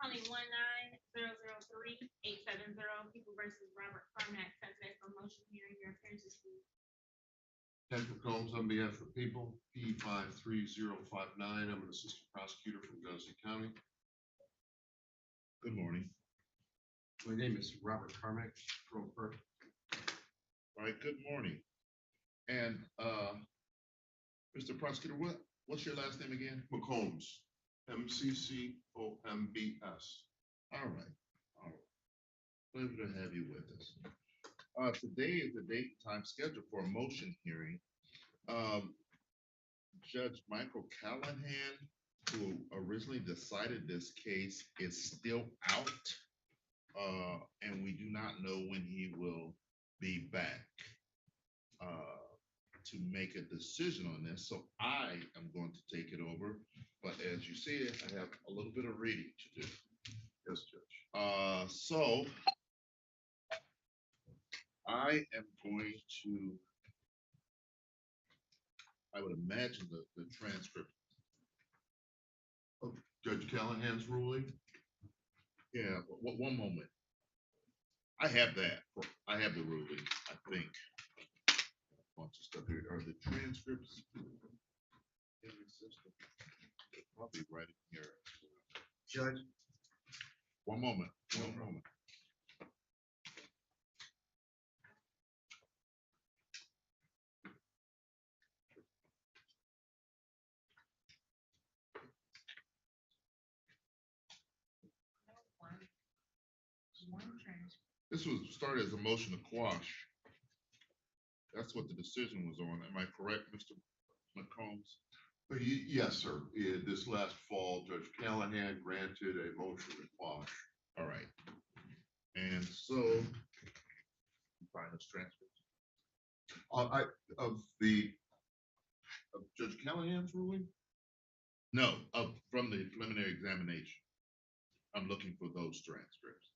2019-003-870, People versus Robert Carmack, Saturday for motion hearing, your appearances, please. Kendra Combs on behalf of the people, P 53059. I'm an assistant prosecutor from Johnson County. Good morning. My name is Robert Carmack, broker. All right, good morning. And Mr. Prosecutor, what's your last name again? McCombs, MCCOMBS. All right. Pleasure to have you with us. Today is the date and time scheduled for a motion hearing. Judge Michael Callahan, who originally decided this case, is still out. And we do not know when he will be back to make a decision on this. So I am going to take it over. But as you see, I have a little bit of reading to do. Yes, Judge. So I am going to, I would imagine the transcript. Of Judge Callahan's ruling. Yeah, one moment. I have that. I have the ruling, I think. A bunch of stuff here. Are the transcripts in the system? They're probably right in here. Judge, One moment. This was started as a motion to quash. That's what the decision was on. Am I correct, Mr. McCombs? Yes, sir. This last fall, Judge Callahan granted a motion to quash. All right. And so, find this transcript. Of Judge Callahan's ruling. No, from the preliminary examination. I'm looking for those transcripts.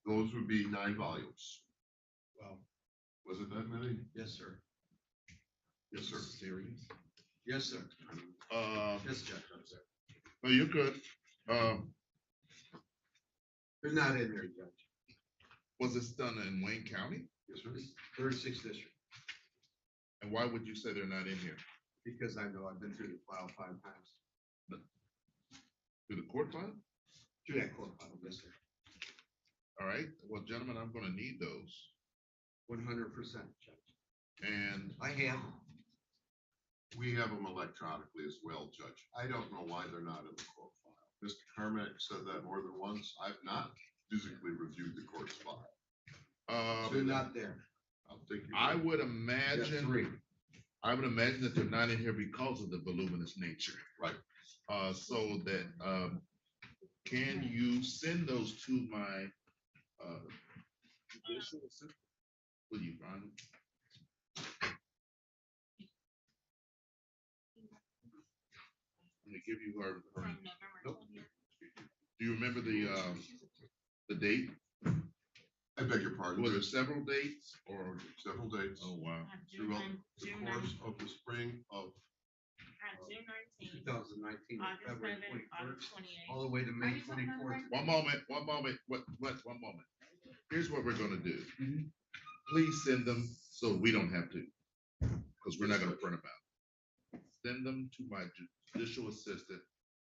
Those would be 9 volumes. well, Was it that many? yes, sir. Yes, sir. Serious? Yes, sir. Yes, Judge, I'm sorry. No, you're good. They're not in there, Judge. Was this done in Wayne County? Yes, sir. 36th district, And why would you say they're not in here? because I know I've been through the file 5 times. Through the court file? Through that court file, yes, sir. All right. Well, gentlemen, I'm going to need those. 100%, Judge. And I have. We have them electronically as well, Judge. I don't know why they're not in the court file. Mr. Carmack said that more than once. I've not physically reviewed the court's file. They're not there. I'll take you. I would Just imagine 3. I would imagine that they're not in here because of the voluminous nature. Right. So that can you send those to my judicial assistant? Will you find them? I'm gonna give you her. From November Nope. 20th. Do you remember the date? I beg your pardon. Was it several dates or? Several dates Oh, wow. throughout the course of the spring of June 19th, 2019, August February 7th, August 21st, 28th. all the way to May 24th. One moment. One moment. One moment. Here's what we're gonna do. Mhm. Please send them so we don't have to, because we're not gonna print them out. Send them to my judicial assistant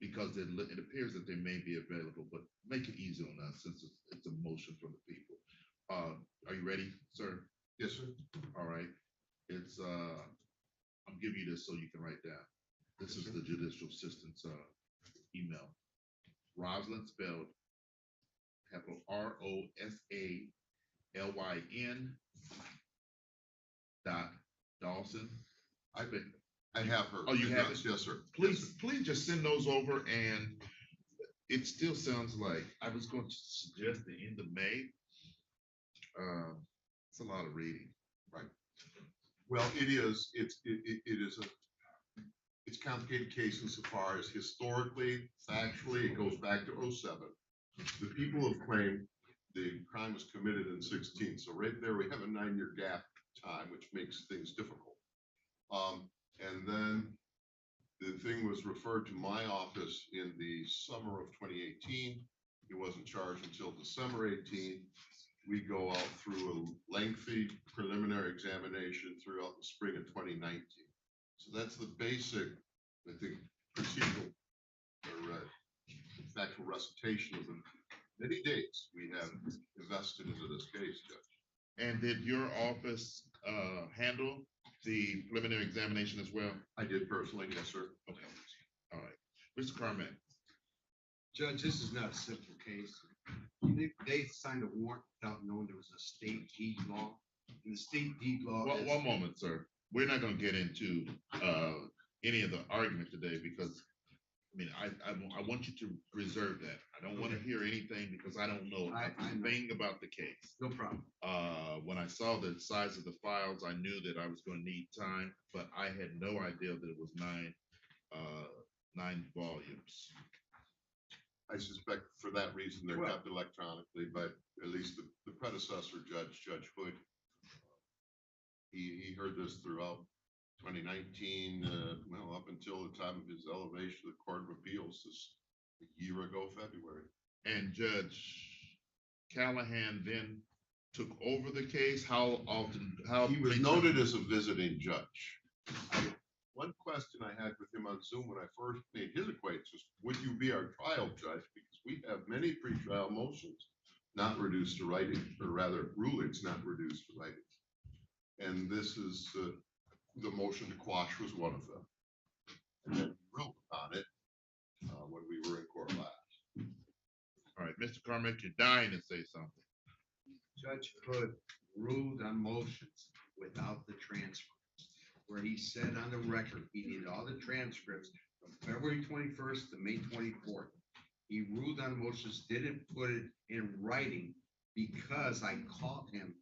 because it appears that they may be available, but make it easy on us since it's a motion from the people. Are you ready, sir? yes, sir. All right. It's I'm giving you this so you can write down. This is the judicial assistant's email. Roslyn, spelled capital ROSALYN Dawson. I have her. Oh, you have Yes, it? yes, sir. Please just send those over, and it still sounds like I was going to suggest the end of May. It's a lot of reading. Well, it is. It's a complicated case insofar as historically, factually, it goes back to 07. The people have claimed the crime was committed in 16. So right there, we have a 9-year gap time, which makes things difficult. And then the thing was referred to my office in the summer of 2018. He wasn't charged until December 18th. We go out through a lengthy preliminary examination throughout the spring of 2019. So that's the basic, I think, procedural or factual recitation of the many dates we have invested into this case, Judge. And did your office handle the preliminary examination as well? I did personally, yes, sir. Okay, all right. Mr. Carmack, Judge, this is not a simple case. They signed a warrant without knowing there was a state deed law. And the state deed law is. one moment, sir. We're not gonna get into any of the argument today because, I mean, I want you to reserve that. I don't want to hear anything because I don't know I a know. thing about the case. No problem. When I saw the size of the files, I knew that I was gonna need time, but I had no idea that it was nine volumes. I suspect for that reason they're Well- kept electronically, but at least the predecessor judge, Judge Hood, he heard this throughout 2019, well, up until the time of his elevation to the Court of Appeals this a year ago, February. And Judge Callahan then took over the case. How often, He was noted as a visiting judge. One question I had with him on Zoom when I first made his acquaintance was, would you be our trial judge? Because we have many pretrial motions not reduced to writing, or rather rulings not reduced to writing. And this is, the motion to quash was one of them. And then we wrote on it when we were in court last. All right, Mr. Carmack, you're dying to say something. Judge Hood ruled on motions without the transcripts, where he said on the record, he needed all the transcripts from February 21st to May 24th. He ruled on motions, didn't put it in writing because I caught him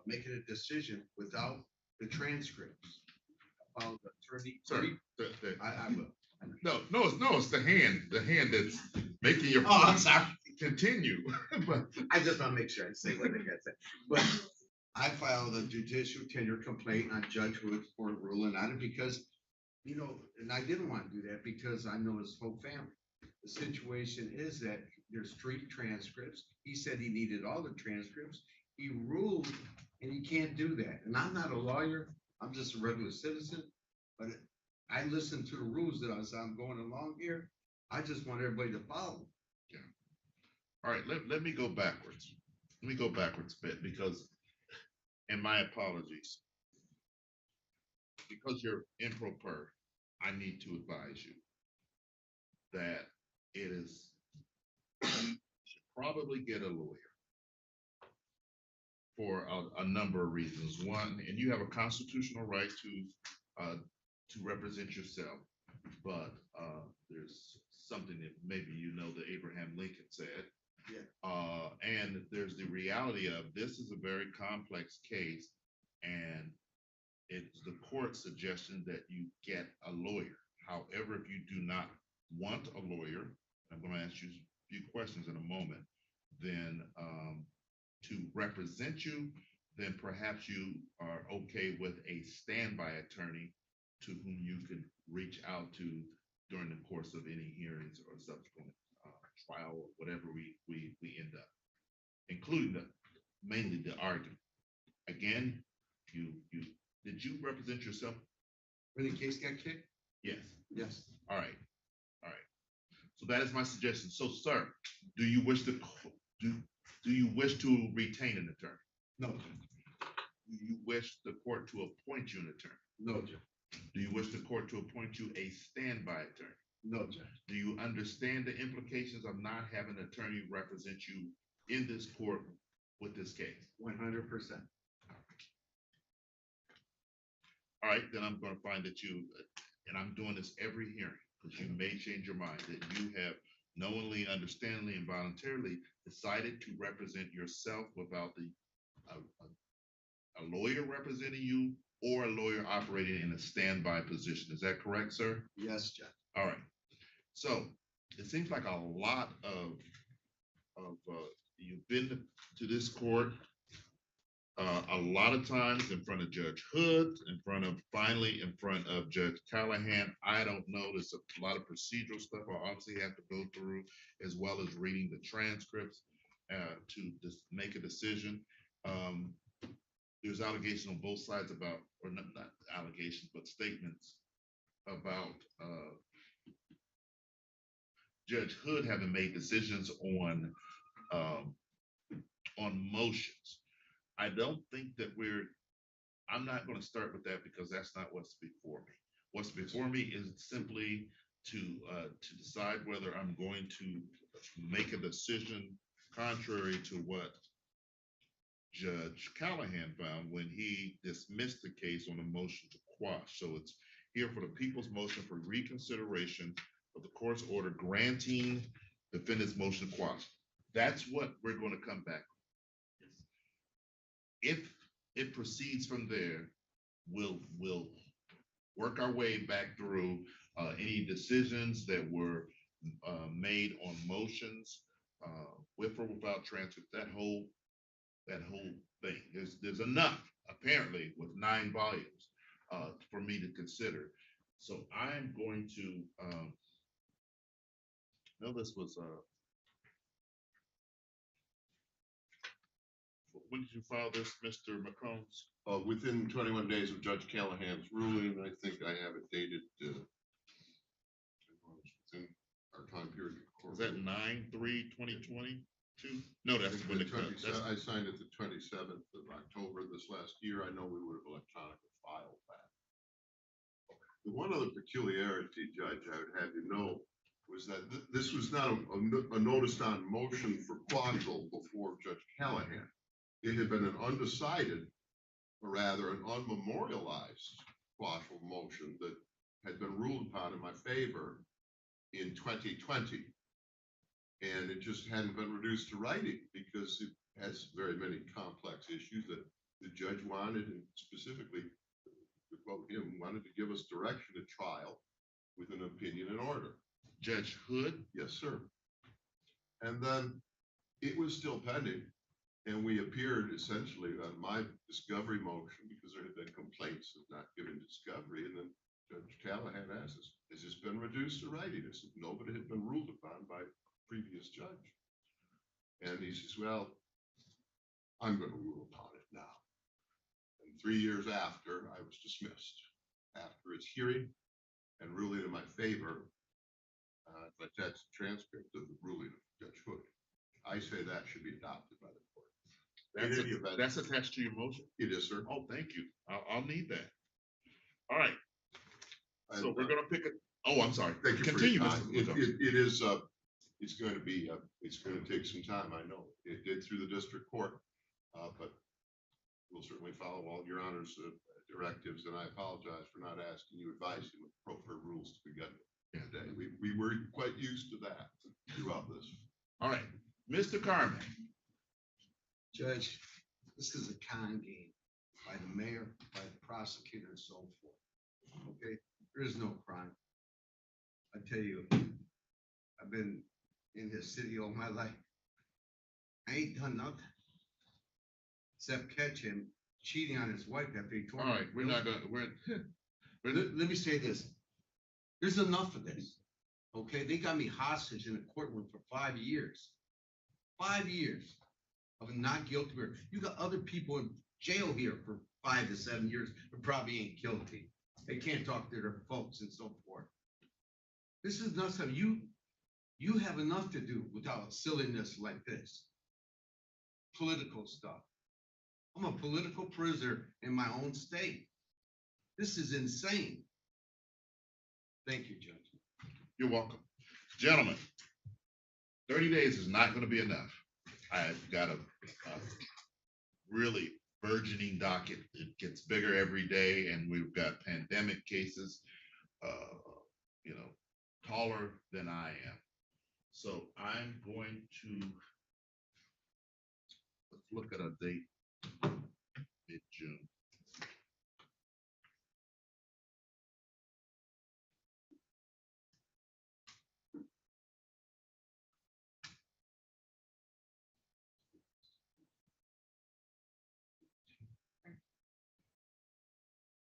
making a decision without the transcripts. About the attorney. Sir, I will. no, it's the hand that's making your. Oh, I'm sorry. Continue. But I just want to make sure I say what I got to say. But I filed a judicial tenure complaint on Judge Hood's court ruling on it because, you know, and I didn't want to do that because I know his whole family. The situation is that there's 3 transcripts. He said he needed all the transcripts. He ruled and he can't do that. And I'm not a lawyer. I'm just a regular citizen. But I listened to the rules that as I'm going along here. I just want everybody to follow. all right, let me go backwards. Let me go backwards a bit because, and my apologies. Because you're improper, I need to advise you that it is, you should probably get a lawyer for a number of reasons. One, and you have a constitutional right to represent yourself, but there's something that maybe you know that Abraham Lincoln said. Yeah. And there's the reality of this is a very complex case, and it's the court's suggestion that you get a lawyer. However, if you do not want a lawyer, I'm going to ask you a few questions in a moment, then to represent you, then perhaps you are okay with a standby attorney to whom you can reach out to during the course of any hearings or subsequent trial or whatever we end up, including mainly the argument. Again, did you represent yourself? When the case got kicked? Yes. Yes. All right. So that is my suggestion. So, sir, do you wish to retain an attorney? No. Do you wish the court to appoint you an attorney? No, Judge. Do you wish the court to appoint you a standby attorney? No, Judge. Do you understand the implications of not having an attorney represent you in this court with this case? 100%. All right, then I'm going to find that you, and I'm doing this every hearing, because you may change your mind, that you have knowingly, understandingly, and voluntarily decided to represent yourself without a lawyer representing you or a lawyer operating in a standby position. Is that correct, sir? Yes, Judge. All right. So it seems like a lot of you've been to this court a lot of times in front of Judge Hood, finally in front of Judge Callahan. I don't know, there's a lot of procedural stuff I obviously have to go through, as well as reading the transcripts to just make a decision. There's allegations on both sides about, or not allegations, but statements about Judge Hood having made decisions on motions. I don't think that I'm not going to start with that because that's not what's before me. What's before me is simply to decide whether I'm going to make a decision contrary to what Judge Callahan found when he dismissed the case on a motion to quash. So it's here for the people's motion for reconsideration of the court's order granting defendant's motion to quash. That's what we're going to come back. If it proceeds from there, we'll work our way back through any decisions that were made on motions with or without transcript. That whole thing. There's enough apparently with 9 volumes for me to consider. So I'm going to know this was when did you file this, Mr. McCombs? Within 21 days of Judge Callahan's ruling, I think I have it dated within our time period. Was that 9/3/2022? No, that's when I signed it the 27th of October this last year. I know we would have electronically filed that. The one other peculiarity, Judge, I would have you know, was that this was not a notice on motion for quashal before Judge Callahan. It had been an undecided, or rather an unmemorialized quashal motion that had been ruled upon in my favor in 2020. And it just hadn't been reduced to writing because it has very many complex issues that the judge wanted, and specifically, to quote him, wanted to give us direction at trial with an opinion and order. Judge Hood? Yes, sir. And then it was still pending. And we appeared essentially on my discovery motion because there had been complaints of not giving discovery. And then Judge Callahan asked us, has this been reduced to writing? I said, no, but it had been ruled upon by a previous judge. And he says, well, I'm going to rule upon it now. And 3 years after, I was dismissed. After its hearing and ruling in my favor, but that's a transcript of the ruling of Judge Hood. I say that should be adopted by the court. That's attached to your motion? It is, sir. Oh, thank you. I'll need that. All right. So we're gonna pick it. Oh, I'm sorry. Thank you. Continue, It is, it's going to take some time, I know. It did through the district court, but we'll certainly follow all your honor's directives, and I apologize for not asking you advice with proper rules to begin with today. We were quite used to that throughout this. All right, Mr. Carmen. Judge, this is a con game by the mayor, by the prosecutor, and so forth. Okay, there is no crime. I tell you, I've been in this city all my life. I ain't done nothing except catch him cheating on his wife after he told me. All right, we're not gonna. Let me say this. There's enough of this. Okay, they got me hostage in a courtroom for 5 years. 5 years of a not guilty verdict. You got other people in jail here for 5 to 7 years who probably ain't guilty. They can't talk to their folks and so forth. This is not something you have enough to do without silliness like this. Political stuff. I'm a political prisoner in my own state. This is insane. Thank you, Judge. You're welcome. Gentlemen, 30 days is not gonna be enough. I've got a really burgeoning docket. It gets bigger every day, and we've got pandemic cases, taller than I am. So I'm going to, let's look at a date, mid-June.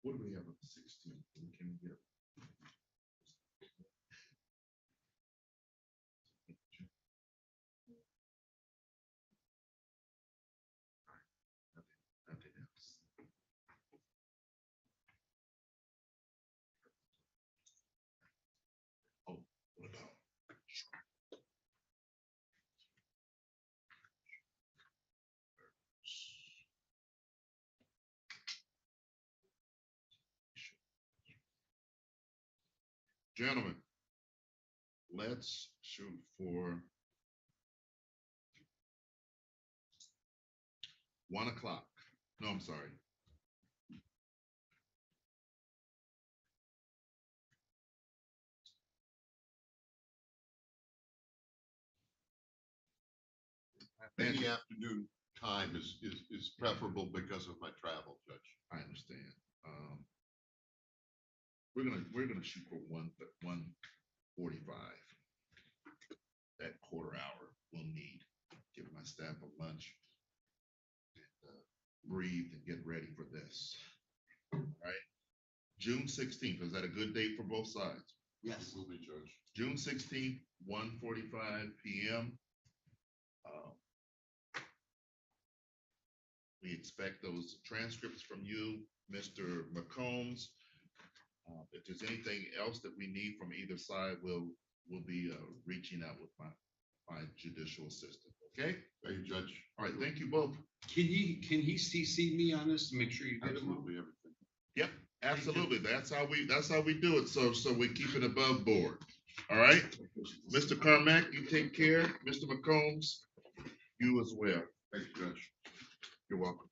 What do we have on the 16th? Can we get? Nothing else. Oh, what about? Gentlemen, let's shoot for 1 o'clock. No, I'm sorry. Any afternoon time is preferable because of my travel, Judge. I understand. We're gonna shoot for 1:45. That quarter hour we'll need. Give my staff a lunch. And, breathe and get ready for this. All right. June 16th, is that a good date for both sides? Yes. Will be, Judge. June 16th, 1:45 PM. We expect those transcripts from you, Mr. McCombs. If there's anything else that we need from either side, we'll be reaching out with my judicial assistant, okay? Thank you, Judge. All right, thank you both. Can he CC me on this to make sure you get them all? Absolutely everything. Yep, absolutely. That's how we do it. So we keep it above board. All right, Mr. Carmack, you take care. Mr. McCombs, you as well. Thank you, Judge. You're welcome.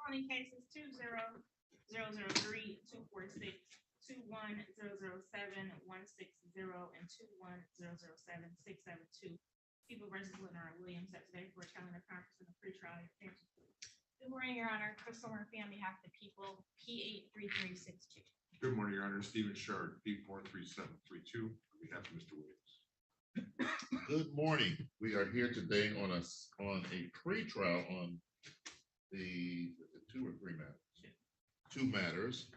Calling cases 20-003, 246, 21-007, 160, and 21-007, 672. People versus Lenore Williams, that's today for telling the conference in the pretrial. Good morning, Your Honor. Crystal Murphy on behalf of the people, P83362. Good morning, Your Honor. Stephen Shard, P43732, on behalf of Mr. Williams. Good morning. We are here today on a pre-trial on the 2 or 3 matters. 2 matters.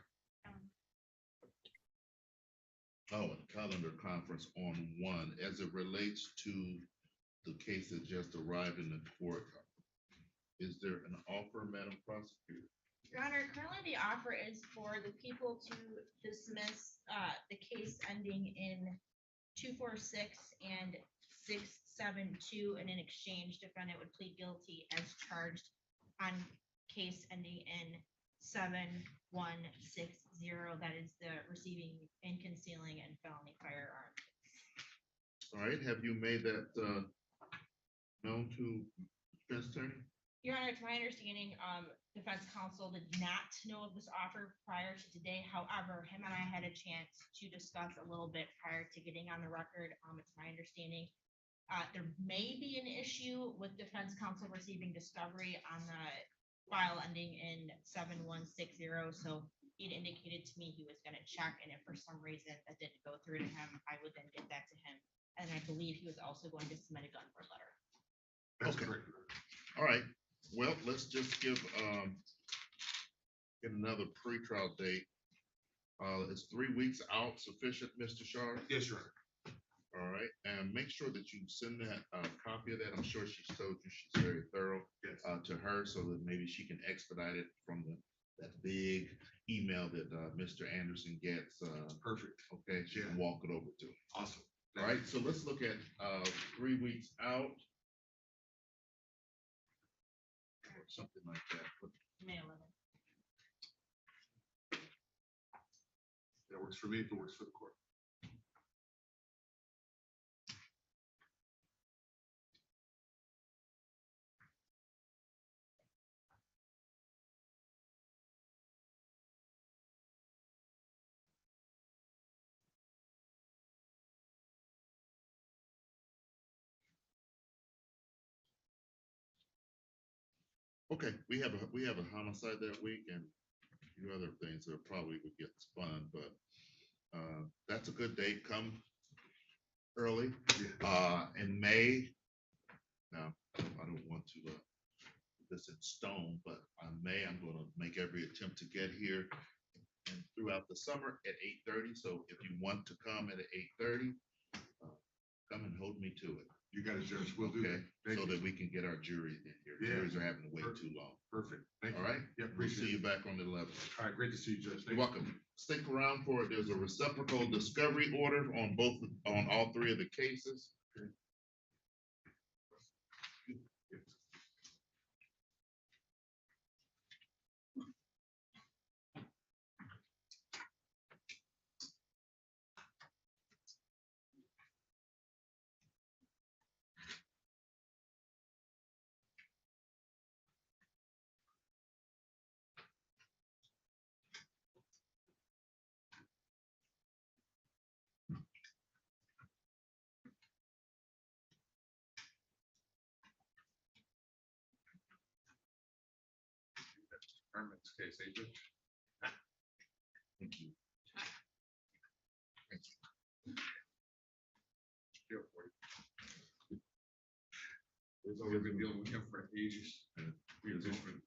Oh, and calendar conference on 1 as it relates to the case that just arrived in the court. Is there an offer, Madam Prosecutor? Your Honor, currently the offer is for the people to dismiss the case ending in 246 and 672, and in exchange, defendant would plead guilty as charged on case ending in 7160. That is the receiving and concealing and felony firearm. All right, have you made that known to defense attorney? Your Honor, to my understanding, defense counsel did not know of this offer prior to today. However, him and I had a chance to discuss a little bit prior to getting on the record. It's my understanding there may be an issue with defense counsel receiving discovery on the file ending in 7160. So he'd indicated to me he was going to check, and if for some reason that didn't go through to him, I would then get that to him. And I believe he was also going to submit a gun for letter. That's Okay. correct. All right, well, let's just get another pre-trial date. Is 3 weeks out sufficient, Mr. Shard? Yes, Your Honor. All right, and make sure that you send that copy of that. I'm sure she's told you she's very thorough Yes. to her, so that maybe she can expedite it from that big email that Mr. Anderson gets. Perfect. Okay, she can walk it over to. Awesome. All right, so let's look at 3 weeks out. Or something like that. But May 11th. That works for me, if it works for the court. Okay, we have a homicide that week and a few other things that probably would get spun, but that's a good date. Come early in May. Now, I don't want to put this in stone, but on May, I'm going to make every attempt to get here and throughout the summer at 8:30. So if you want to come at 8:30, come and hold me to it. You got it, Judge. We'll do Okay, that. Thank so you. that we can get our jury in here. Yeah. Juries are having to wait too long. Perfect. Thank you. All right? Yeah, We'll see appreciate you it. back on the 11th. All right, great to see you, Judge. You're Thank you. welcome. Stick around for it. There's a reciprocal discovery order on all 3 of the cases. Herman's case, eh, Judge? Thank you. Here for you. We've been dealing with him for ages. We have different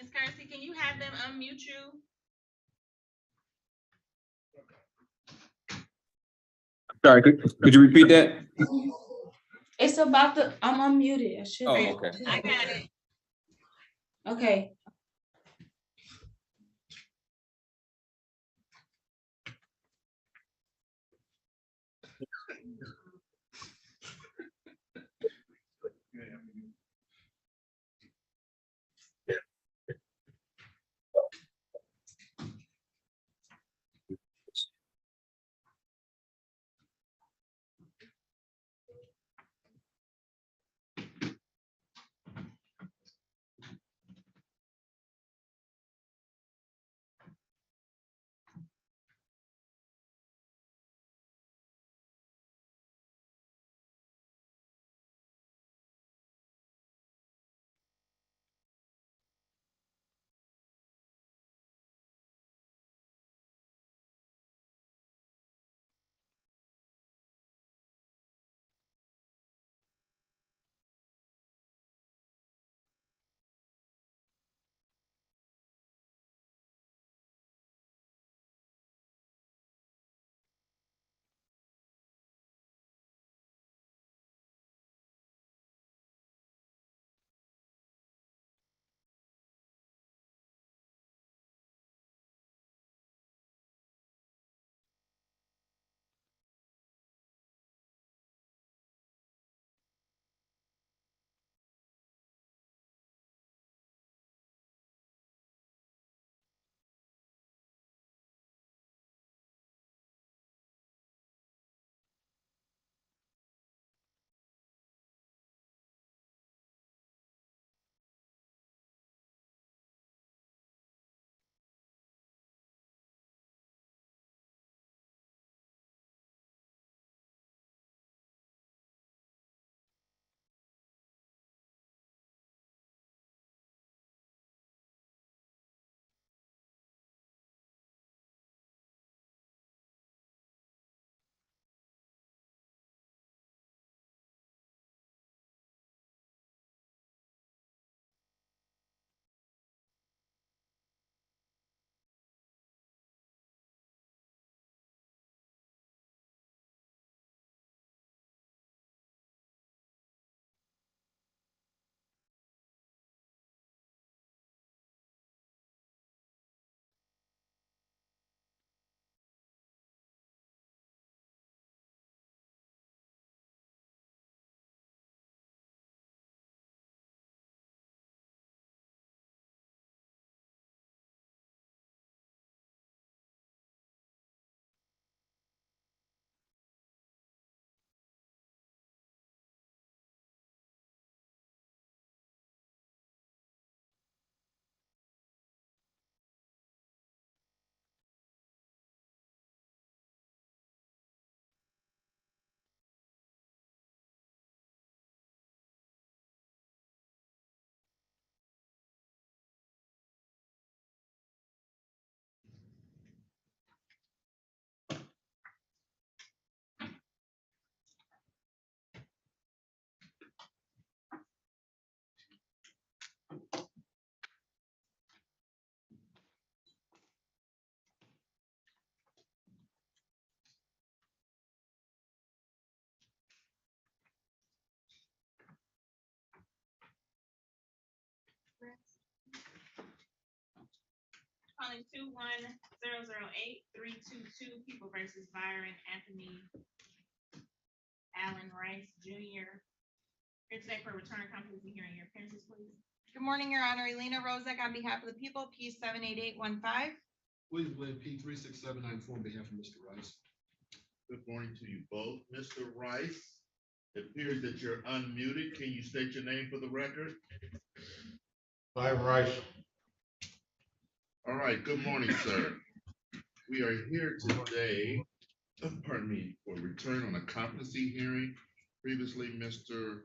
Ms. Carsey, can you have them unmute you? Sorry, could you repeat that? It's about the, I'm unmuted. I should. Oh, okay. I got it. Okay. Calling 21008-322 People versus Byron Anthony Allen Rice Jr. Here today for return of competency hearing. Your appearances, please. Good morning, Your Honor. Elena Rozak on behalf of the people, P 78815. William Glenn, P 36794 on behalf of Mr. Rice. Good morning to you both. Mr. Rice, it appears that you're unmuted. Can you state your name for the record? Byron Rice. All right, good morning, sir. We are here today, pardon me, for return on a competency hearing. Previously, Mr.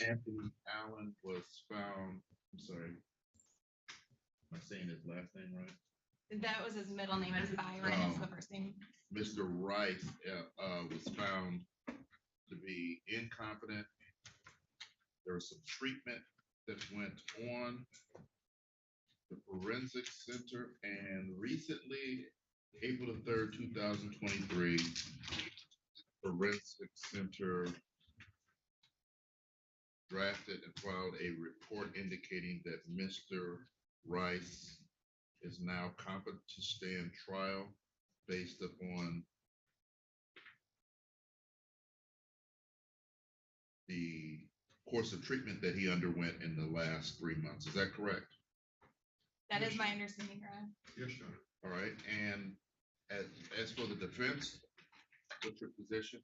Anthony Allen was found, I'm sorry, am I saying his last name right? That was his middle name, is Byron, is the first name. Mr. Rice was found to be incompetent. There was some treatment that went on the Forensic Center, and recently, April the 3rd, 2023, Forensic Center drafted and filed a report indicating that Mr. Rice is now competent to stand trial based upon the course of treatment that he underwent in the last 3 months. Is that correct? That is my understanding, Your Honor. Yes, Your Honor. All right, and as for the defense, what's your position?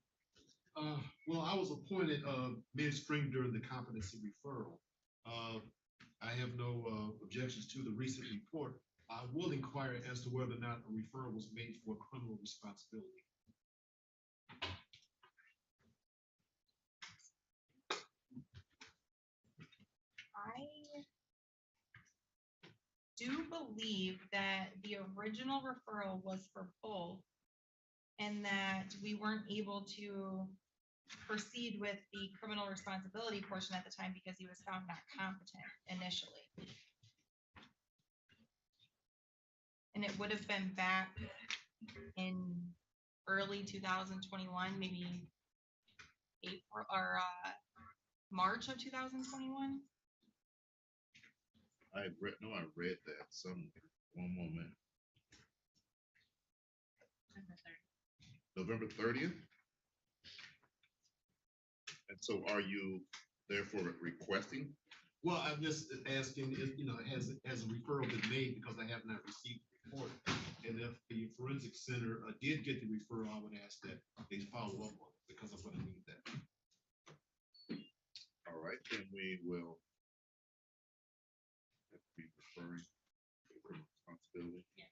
Well, I was appointed, midstream during the competency referral. I have no, objections to the recent report. I will inquire as to whether or not a referral was made for criminal responsibility. I do believe that the original referral was for both, and that we weren't able to proceed with the criminal responsibility portion at the time because he was found not competent initially. And it would have been back in early 2021, maybe April or March of 2021. I read that one moment. November 30th? And so are you therefore requesting? Well, I'm just asking if, has a referral been made because I have not received the report? And if the forensic center did get the referral, I would ask that they follow up on it because I'm gonna need that. All right, then we will have to be referring to criminal responsibility. Yeah.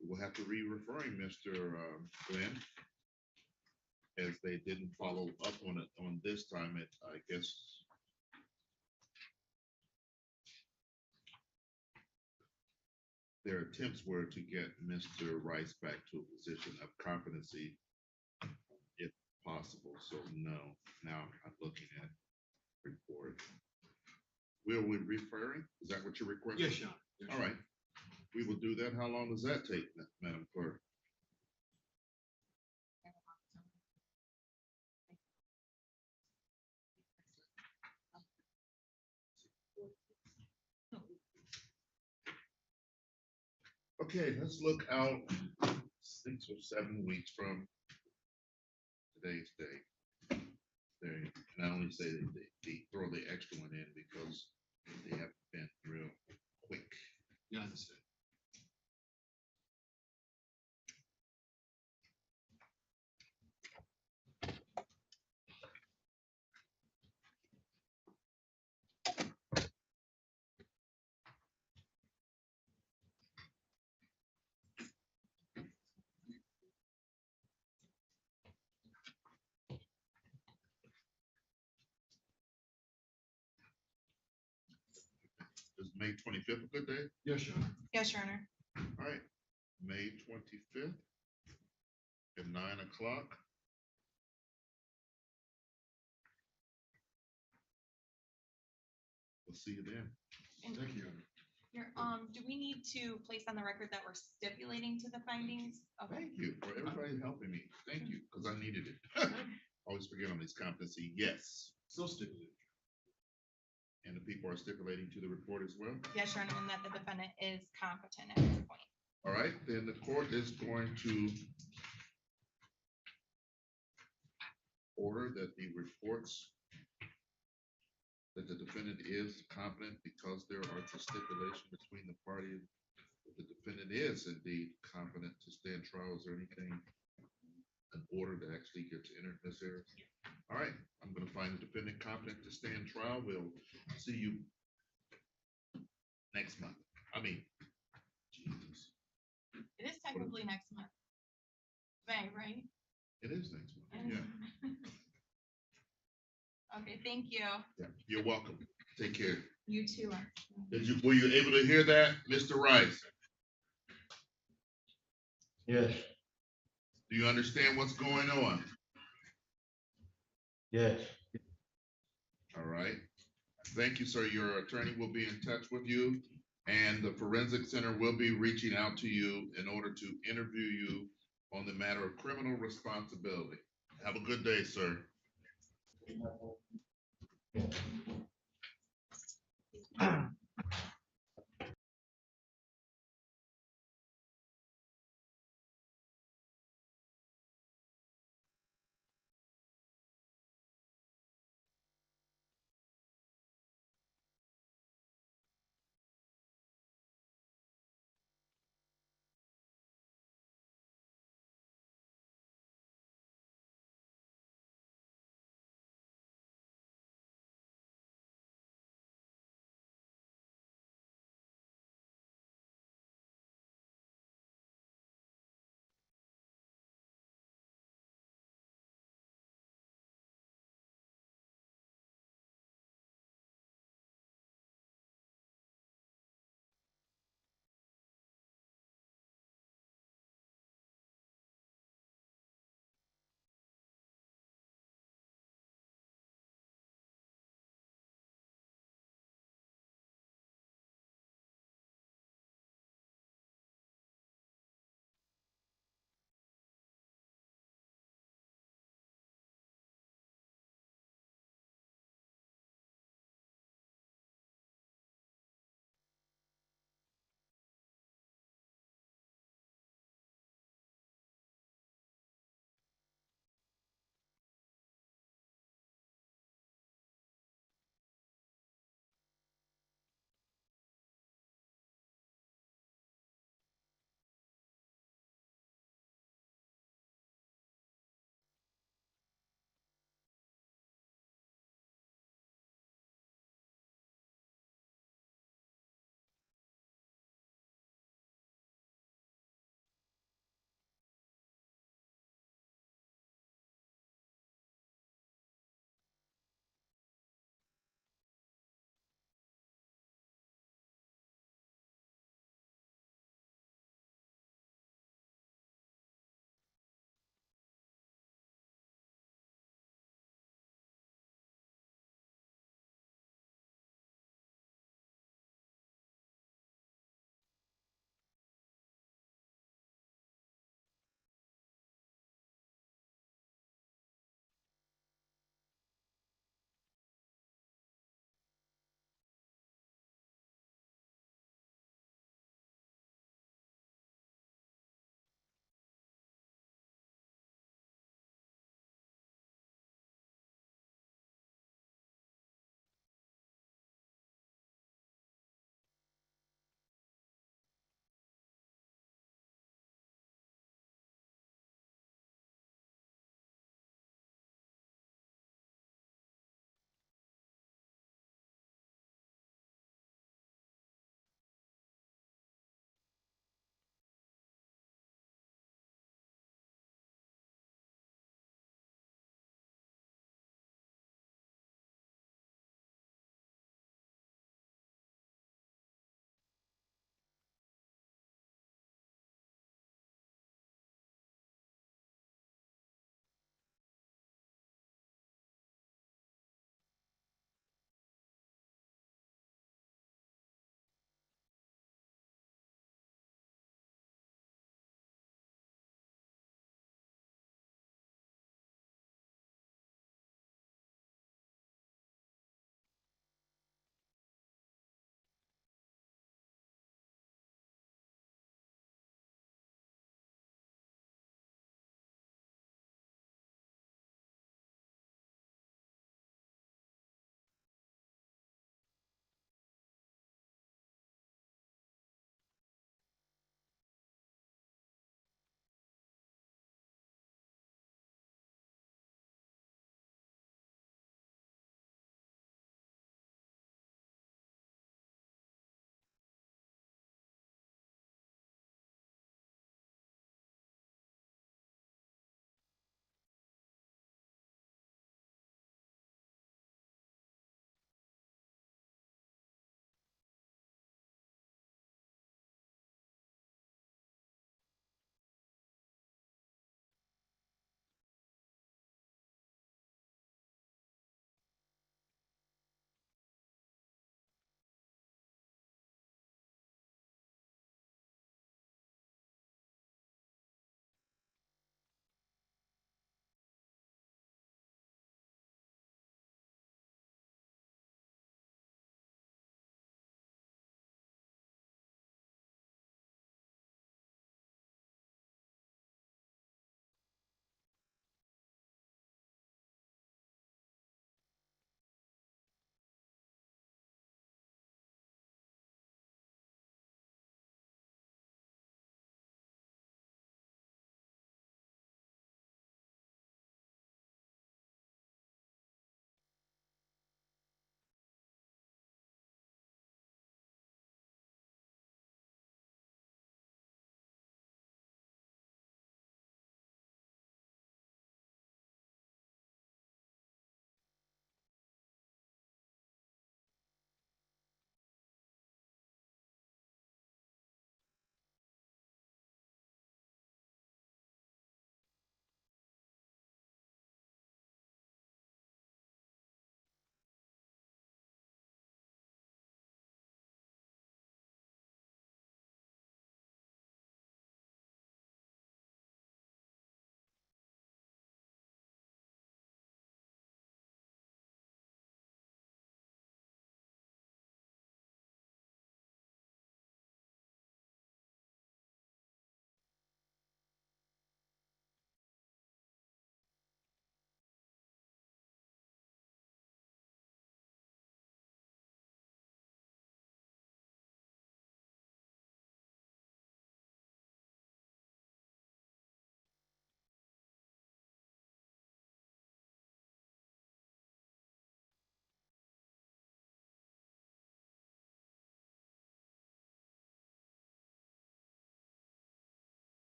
We'll have to re-referring Mr. Glenn, as they didn't follow up on it on this time. I guess their attempts were to get Mr. Rice back to a position of competency, if possible. So no, now I'm looking at report. Will we referring? Is that what you're requesting? Yes, Your Honor. Yes, All Your right, we will do that. How long does that take, Madam Clerk? Okay, let's look out 6 or 7 weeks from today's date. They, and I only say that they throw the extra one in because they have been real quick. You understand? Is May 25th a good day? Yes, Your Honor. Yes, Your Honor. All right, May 25th at 9 o'clock. We'll see you then. Thank you, Your Honor. Do we need to place on the record that we're stipulating to the findings? Okay. Thank you for everybody helping me. Thank you, because I needed it. Always forget on these competency. Yes. So stipulated. And the people are stipulating to the report as well. Yes, Your Honor, and that the defendant is competent at this point. All right, then the court is going to order that the reports that the defendant is competent because there are a stipulation between the parties that the defendant is indeed competent to stand trial. Is there anything, an order that actually gets entered in this area? All right, I'm gonna find the defendant competent to stand trial. We'll see you next month. I mean, Jesus, It is technically next month. May, right? it is next month. Yeah, Okay, thank you. yeah, you're welcome. Take care. You too. Were you able to hear that, Mr. Rice? Yes, Do you understand what's going on? yes. All right. Thank you, sir. Your attorney will be in touch with you, and the Forensic Center will be reaching out to you in order to interview you on the matter of criminal responsibility. Have a good day, sir.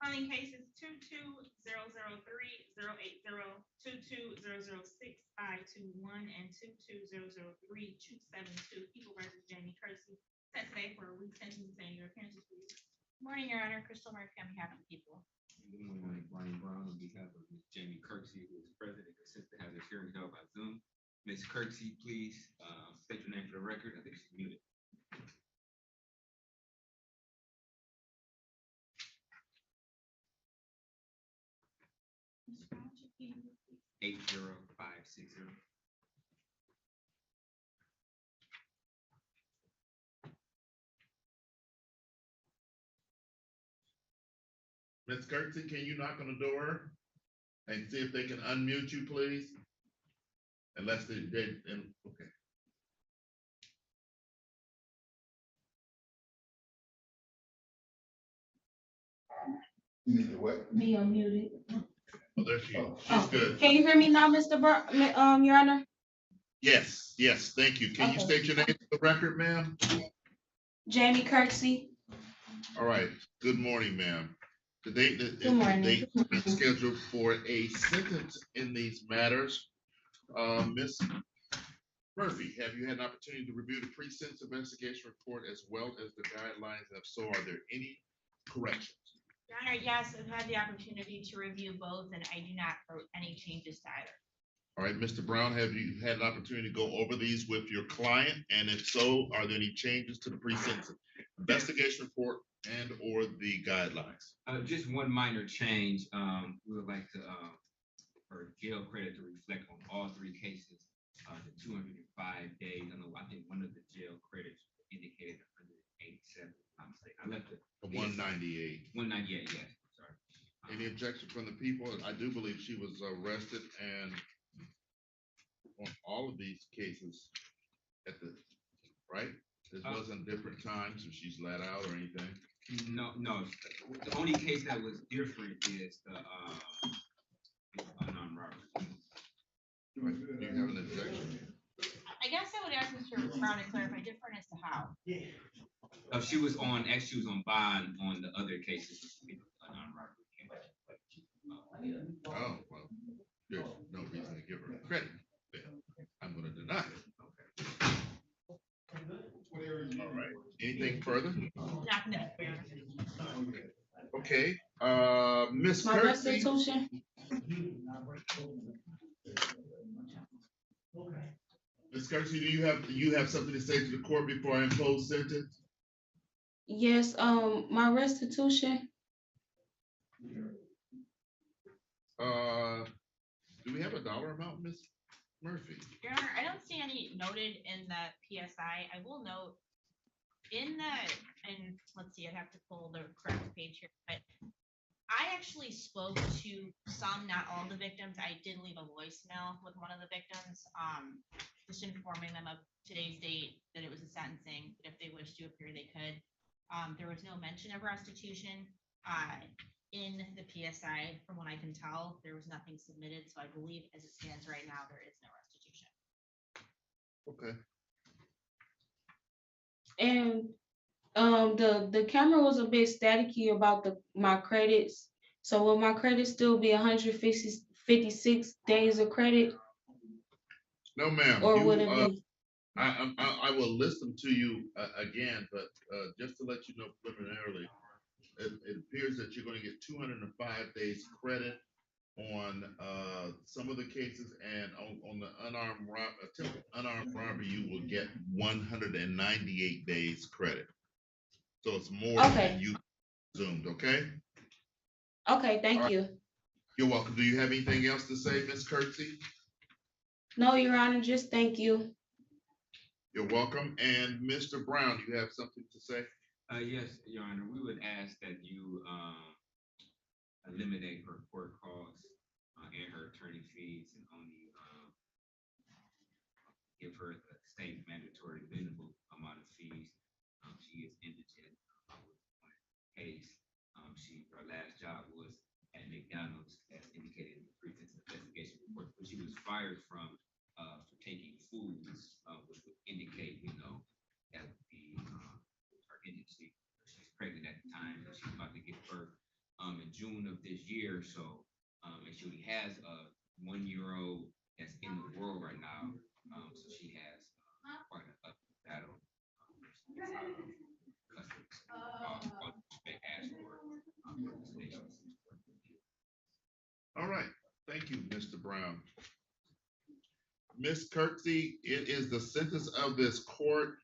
Calling cases 22-003-080, 22-006-521, and 22-003-272. People versus Jamie Kersey, set today for a resentencing. Saying your appearances, please. Morning, Your Honor. Crystal Murphy on behalf of the people. Good morning, Brian Brown, on behalf of Ms. Jamie Kirksey, who is present and consents to have this hearing held by Zoom. Ms. Kirksey, please, state your name for the record. I think she's muted. Mr. Brown, would you please? 80560. Ms. Gertson, can you knock on the door and see if they can unmute you, please? Unless they did, and, okay. Be unmuted. Oh, there she is. She's Oh, good. can you hear me now, Mr. Your Honor? Yes, yes, thank you. Can you Okay. state your name for the record, ma'am? Jamie Kirksey. All right, good morning, ma'am. The date that Good morning. the date is scheduled for a sentence in these matters. Ms. Murphy, have you had an opportunity to review the pre-sentence investigation report as well as the guidelines? If so, are there any corrections? Your Honor, yes, I've had the opportunity to review both, and I do not vote any changes to either. All right, Mr. Brown, have you had an opportunity to go over these with your client? And if so, are there any changes to the pre-sentence investigation report and or the guidelines? Just one minor change. We would like to, for jail credit to reflect on all three cases, the 205 days. I think one of the jail credits indicated 187. I'm mistaken. I left it. 198. 198, yes, sorry. Any objection from the people? I do believe she was arrested and on all of these cases at the, right? This wasn't different times if she's let out or anything. No, the only case that was different is the unarmed robbery. Right. Do you have an objection? I guess I would ask Mr. Brown to clarify different as to how. She was on bond on the other cases. Unarmed robbery. Oh, well, there's no reason to give her credit. Then I'm gonna deny it. All right, anything further? Not necessarily. Okay, Ms. My Kirksey. restitution. Ms. Kirksey, do you have something to say to the court before I impose sentence? Yes, my restitution. Do we have a dollar amount, Ms. Murphy? Your Honor, I don't see any noted in the PSI. I will note in the, and let's see, I'd have to pull the correct page here, but I actually spoke to some, not all the victims. I did leave a voicemail with one of the victims, just informing them of today's date, that it was a sentencing, that if they wish to appear, they could. There was no mention of restitution. In the PSI, from what I can tell, there was nothing submitted, so I believe as it stands right now, there is no restitution. Okay. And the camera was a bit staticky about my credits. So will my credit still be 156 days of credit, No, ma'am. or would it be? I will list them to you again, but just to let you know preliminarily, it appears that you're going to get 205 days credit on some of the cases, and on the unarmed robbery, you will get 198 days credit. So it's more than you zoomed. Okay. Okay, thank you. You're welcome. Do you have anything else to say, Ms. Kirksey? No, Your Honor, just thank you. You're welcome. And Mr. Brown, you have something to say? Yes, Your Honor, we would ask that you eliminate her court costs and her attorney fees and only give her the state mandatory minimum amount of fees. She is indigent with one case. Her last job was at McDonald's, as indicated in the pre-sentence investigation report, but she was fired from for taking foods, which would indicate, that would be her indigency. She's pregnant at the time, but she's about to give birth in June. year or so. And she already has a 1-year-old that's in the world right now. So she has quite a battle. All right, thank you, Mr. Brown. Ms. Kirksey, it is the sentence of this court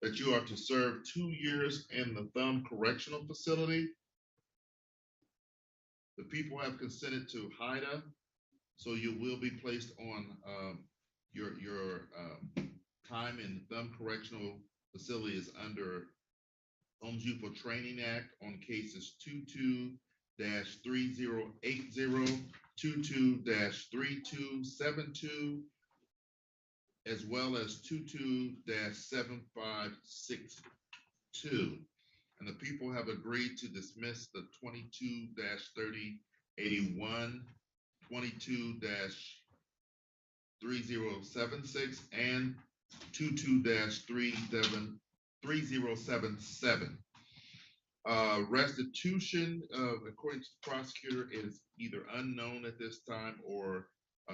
that you are to serve 2 years in the Thumb Correctional Facility. The people have consented to HIDA, so you will be placed on your time in Thumb Correctional Facility is under Homes Youthful Training Act on cases 22-3080, 22-3272, as well as 22-7562. And the people have agreed to dismiss the 22-3081, 22-3076, and 22-3077. Restitution, according to the prosecutor, is either unknown at this time or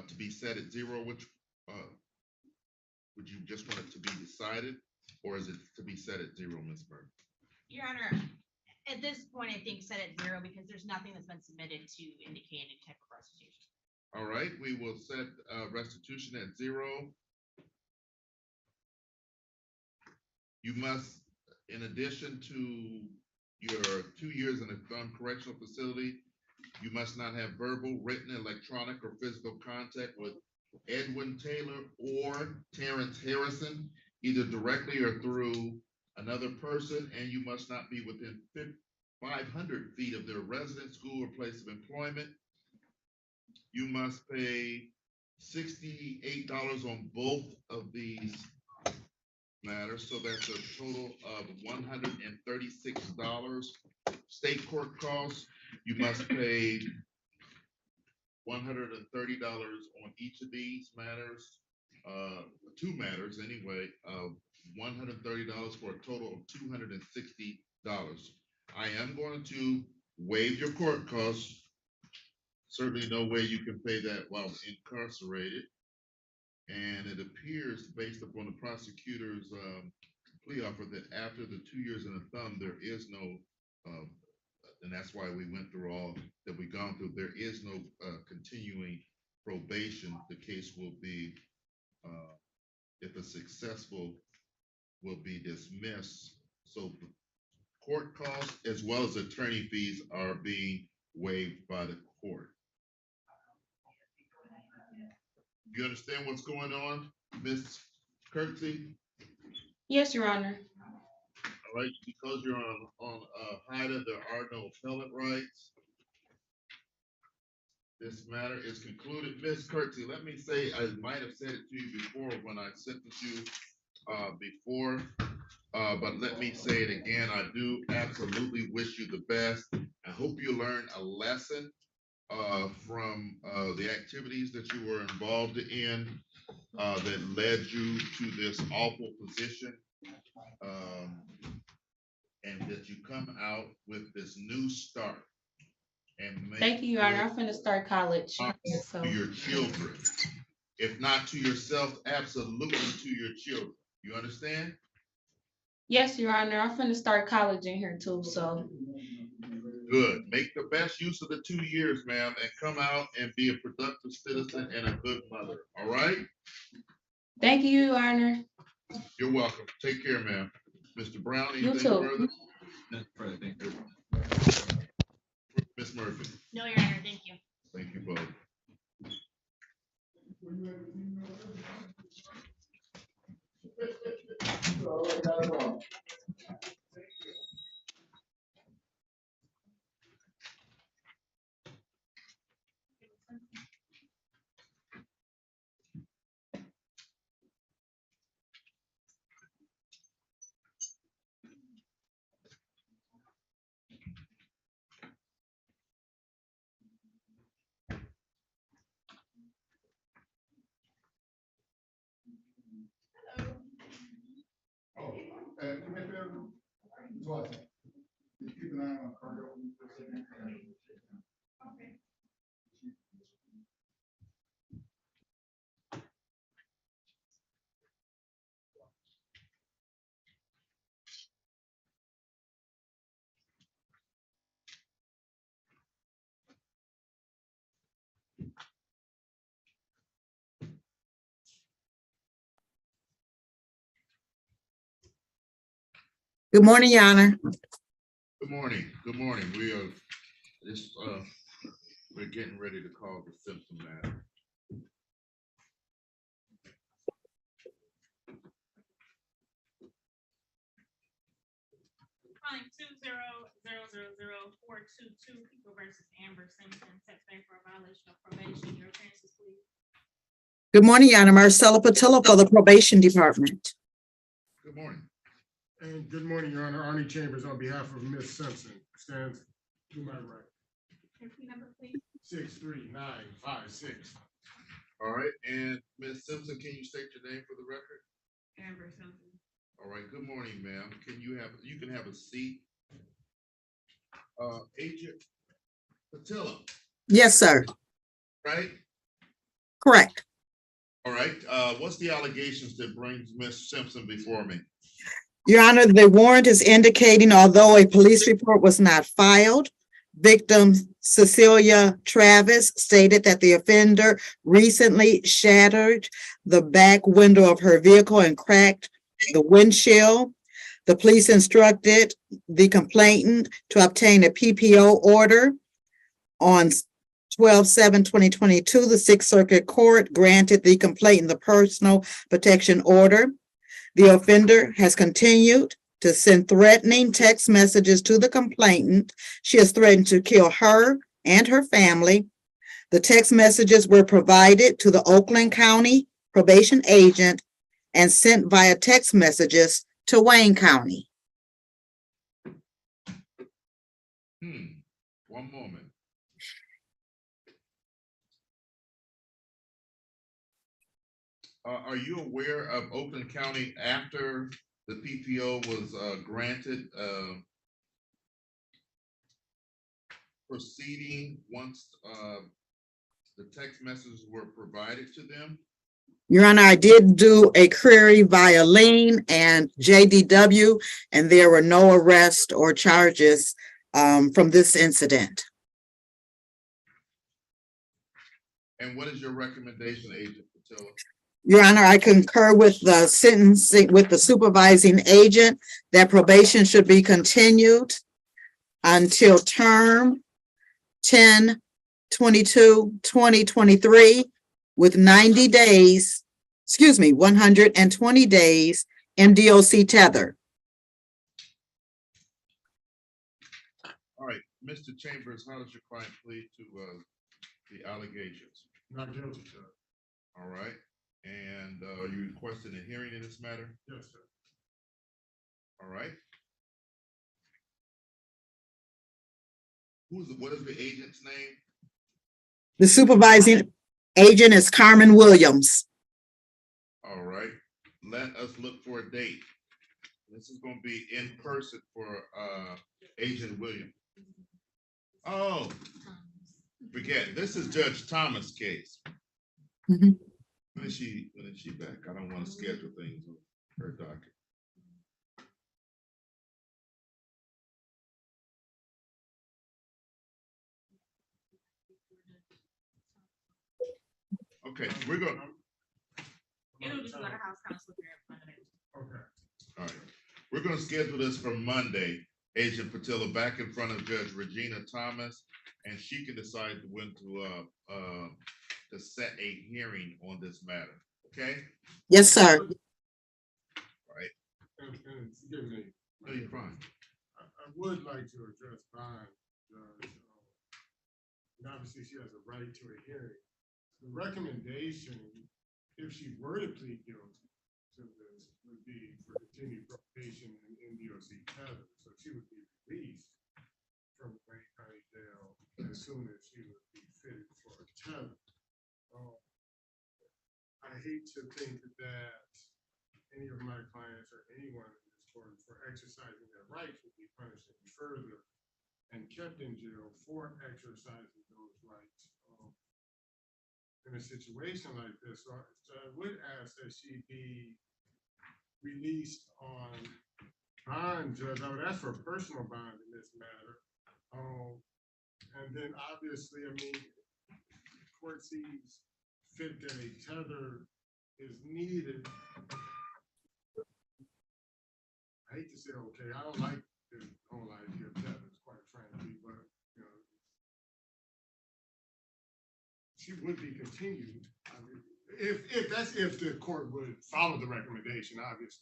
to be set at zero. Which would you just want it to be decided, or is it to be set at zero, Ms. Burke? Your Honor, at this point, I think set at zero because there's nothing that's been submitted to indicate any type of restitution. All right, we will set restitution at zero. You must, in addition to your 2 years in a Thumb Correctional Facility, you must not have verbal, written, electronic, or physical contact with Edwin Taylor or Terrence Harrison, either directly or through another person, and you must not be within 500 feet of their residence, school, or place of employment. You must pay $68 on both of these matters, so that's a total of $136. State court costs, you must pay $130 on each of these matters, 2 matters anyway, $130 for a total of $260. I am going to waive your court costs. Certainly no way you can pay that while incarcerated. And it appears, based upon the prosecutor's plea offer, that after the 2 years in the Thumb, there is no, and that's why we went through all that we've gone through, there is no continuing probation. The case will be, if it's successful, will be dismissed. So the court costs as well as attorney fees are being waived by the court. You understand what's going on, Ms. Kirksey? Yes, Your Honor. All right, because you're on HIDA, there are no appellate rights. This matter is concluded. Ms. Kirksey, let me say, I might have said it to you before when I sentenced you before, but let me say it again. I do absolutely wish you the best. I hope you learn a lesson from the activities that you were involved in that led you to this awful position, and that you come out with this new start. And Thank you, Your Honor. I'm finna start college. To your children, if not to yourself, absolutely to your children. You understand? Yes, Your Honor. I'm finna start college in here too, so. Good. Make the best use of the 2 years, ma'am, and come out and be a productive citizen and a good mother. All right? Thank you, Your Honor. You're welcome. Take care, ma'am. Mr. Brown, You anything too. further? Nothing further, thank you. Ms. Murphy, No, Your Honor, thank you. thank you both. Oh, do me a favor. Keep an eye on cargo for a second. Good morning, Your Honor. Good morning, good morning. We are just, we're getting ready to call the Simpson matter. Calling 200000422 People versus Amber Simpson, set back for a violation of probation. Your chances, please. Good morning, Your Honor. Marcella Patillo for the Probation Department. Good morning. And good morning, Your Honor. Arnie Chambers on behalf of Ms. Simpson stands to my right. Repeat number, please. 63956. All right, and Ms. Simpson, can you state your name for the record? Amber Simpson. All right, good morning, ma'am. You can have a seat. Agent Patillo, Yes, sir. right? Correct. All right, what's the allegations that brings Ms. Simpson before me? Your Honor, the warrant is indicating although a police report was not filed, victim Cecilia Travis stated that the offender recently shattered the back window of her vehicle and cracked the windshield. The police instructed the complainant to obtain a PPO order. On 12/7/2022, the Sixth Circuit Court granted the complainant the personal protection order. The offender has continued to send threatening text messages to the complainant. She has threatened to kill her and her family. The text messages were provided to the Oakland County probation agent and sent via text messages to Wayne County. One moment. Are you aware of Oakland County after the PPO was granted, proceeding once the text messages were provided to them? Your Honor, I did do a query via Lean and JDW, and there were no arrests or charges from this incident. And what is your recommendation, Agent Patillo? Your Honor, I concur with the sentencing with the supervising agent that probation should be continued until term 10/22/2023 with 90 days, 120 days MDOC tether. All right, Mr. Chambers, how does your client plead to the allegations? Not guilty, Judge. All right, and are you requesting a hearing in this matter? Yes, sir. All right. What is the agent's name? The supervising agent is Carmen Williams. All right, let us look for a date. This is gonna be in person for Agent Williams. Oh, forget, this is Judge Thomas' case. Mhm. When is she back? I don't want to schedule things on her docket. Okay, we're going. It'll just go to House Counsel here in front of it. Okay. All right, we're gonna schedule this for Monday, Agent Patillo, back in front of Judge Regina Thomas, and she can decide when to set a hearing on this matter, okay? Yes, sir. All right, And forgive me. no, you're fine. I would like to address Bond, Judge. And obviously she has a right to a hearing. The recommendation, if she were to plead guilty to this, would be for continued probation in MDOC tether. So she would be released from Wayne County Jail as soon as she would be fitted for a tether. I hate to think that any of my clients or anyone in this court for exercising their rights would be punished any further and kept in jail for exercising those rights. In a situation like this, so I would ask that she be released on bond, Judge. I would ask for a personal bond in this matter. And then obviously, I mean, the court sees fit that a tether is needed. I I hate to say okay, I don't like the whole idea of that, it's quite frankly, but, you know, she would be continued. I mean, if that's if the court would follow the recommendation, obviously.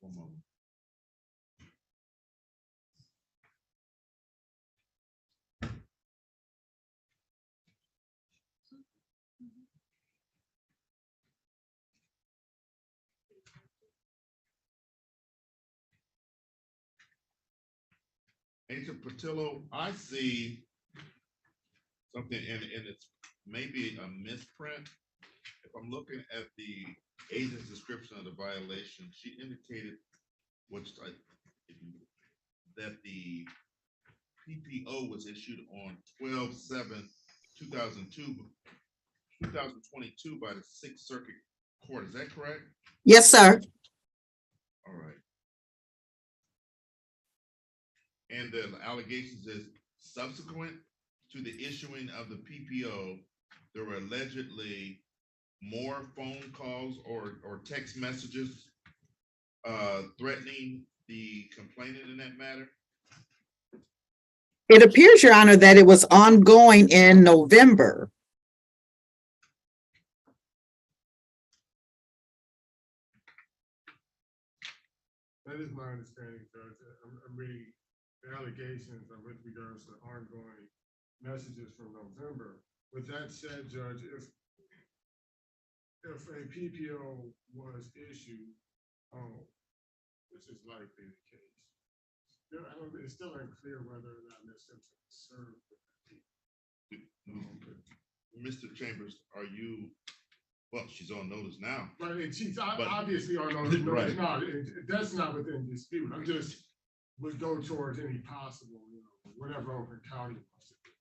One moment. Agent Patillo, I see something and it's maybe a misprint. If I'm looking at the agent's description of the violation, she indicated that the PPO was issued on 12/7/2002, 2022 by the Sixth Circuit Court. Is that correct? Yes, sir. All right. And the allegations is subsequent to the issuing of the PPO, there were allegedly more phone calls or text messages threatening the complainant in that matter. It appears, Your Honor, that it was ongoing in November. That is my understanding, Judge. I'm reading the allegations of with regards to ongoing messages from November. With that said, Judge, if a PPO was issued, which is likely the case, it's still unclear whether or not Ms. Simpson served with that. Mr. Chambers, are you, well, she's on notice now. Right, and she's But- obviously on notice, no, Right. it's not, that's not within dispute. I'm just, would go towards any possible, whatever Oakland County wants to do.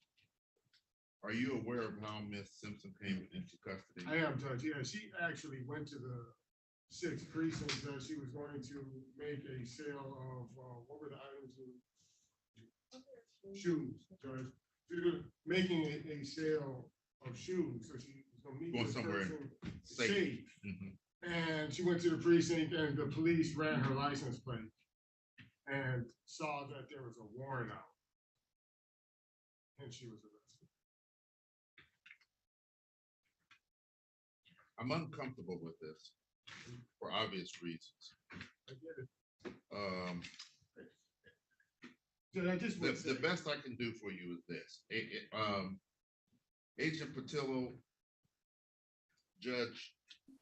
Are you aware of how Ms. Simpson came into custody? I am, Judge, yeah, she actually went to the 6th precinct, Judge. She was going to make a sale of, what were the items? Shoes, Judge. She was making a sale of shoes, so she was gonna meet Going with the somewhere person safe. safe. Mhm. And she went to the precinct and the police ran her license plate and saw that there was a warrant out. And she was arrested. I'm uncomfortable with this for obvious reasons. I get it. Judge, I just would The say, best I can do for you is this. Agent Patillo, Judge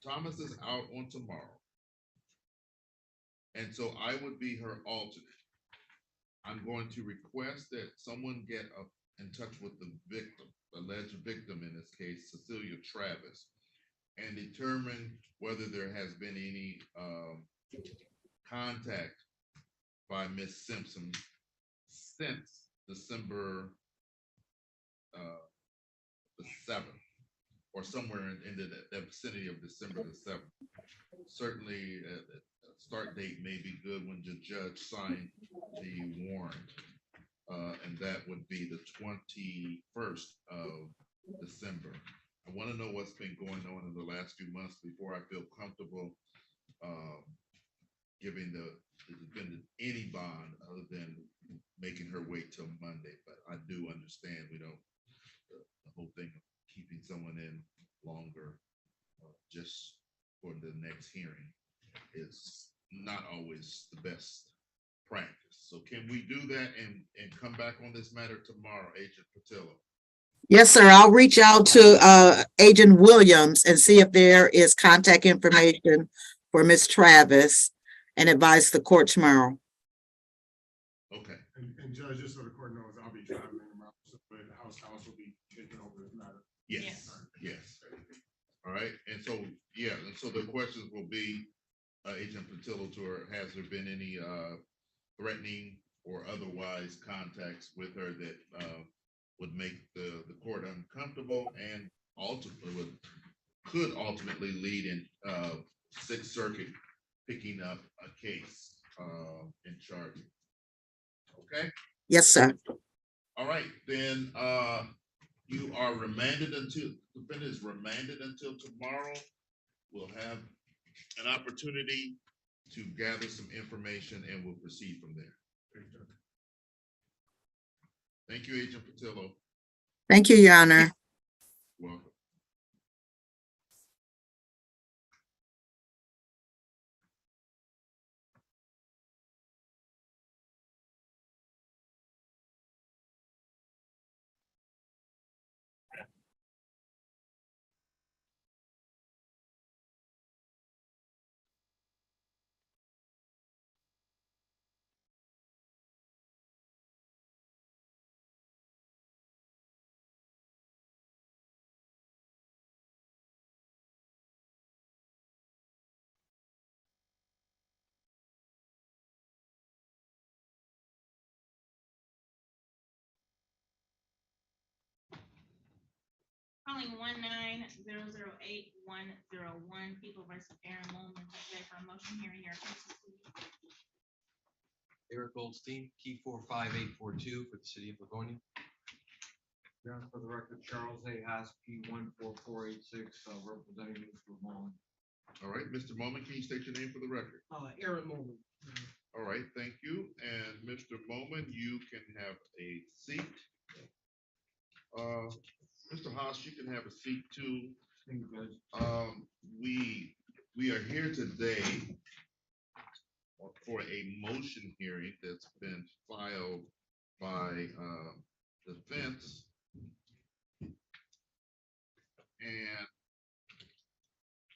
Thomas is out on tomorrow. And so I would be her alternate. I'm going to request that someone get in touch with the victim, alleged victim in this case, Cecilia Travis, and determine whether there has been any contact by Ms. Simpson since December the 7th, or somewhere in the vicinity of December the 7th. Certainly, a start date may be good when the judge signed the warrant, and that would be the 21st of December. I want to know what's been going on in the last few months before I feel comfortable giving the defendant any bond other than making her wait till Monday. But I do understand the whole thing of keeping someone in longer just for the next hearing is not always the best practice. So can we do that and come back on this matter tomorrow, Agent Patillo? Yes, sir. I'll reach out to Agent Williams and see if there is contact information for Ms. Travis and advise the court tomorrow. Okay. and Judge, just so the court knows, I'll be traveling tomorrow, so the House counsel will be taking over this matter. Yes. Yes. All right. And so, yeah, and so the questions will be, Agent Patillo, to her, has there been any threatening or otherwise contacts with her that would make the court uncomfortable and ultimately could ultimately lead in Sixth Circuit picking up a case in charge. Okay. Yes, sir. All right, then You are remanded until, the defendant is remanded until tomorrow. We'll have an opportunity to gather some information and we'll proceed from there. Thank you, Agent Patillo. Thank you, Your Honor. Welcome. Calling 19008-101, People versus Aaron Loman, today for a motion hearing your cases, please. Eric Goldstein, T 45842 for the city of Livonia. John, for the record, Charles A. Haas, P 14486, representing Mr. Mullen. All right, Mr. Moman, can you state your name for the record? Aaron Mullen. All right, thank you. And Mr. Moman, you can have a seat. Mr. Haas, you can have a seat too. Thank you, guys. We are here today for a motion hearing that's been filed by defense. And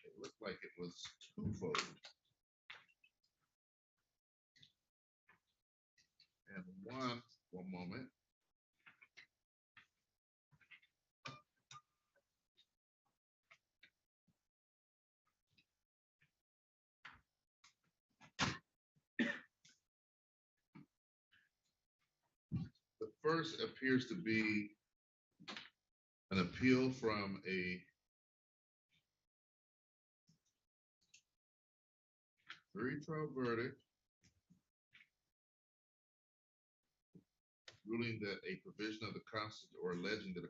it looked like it was twofold. And one moment. The first appears to be an appeal from a jury trial verdict ruling that a provision of the Constitution, or alleging that a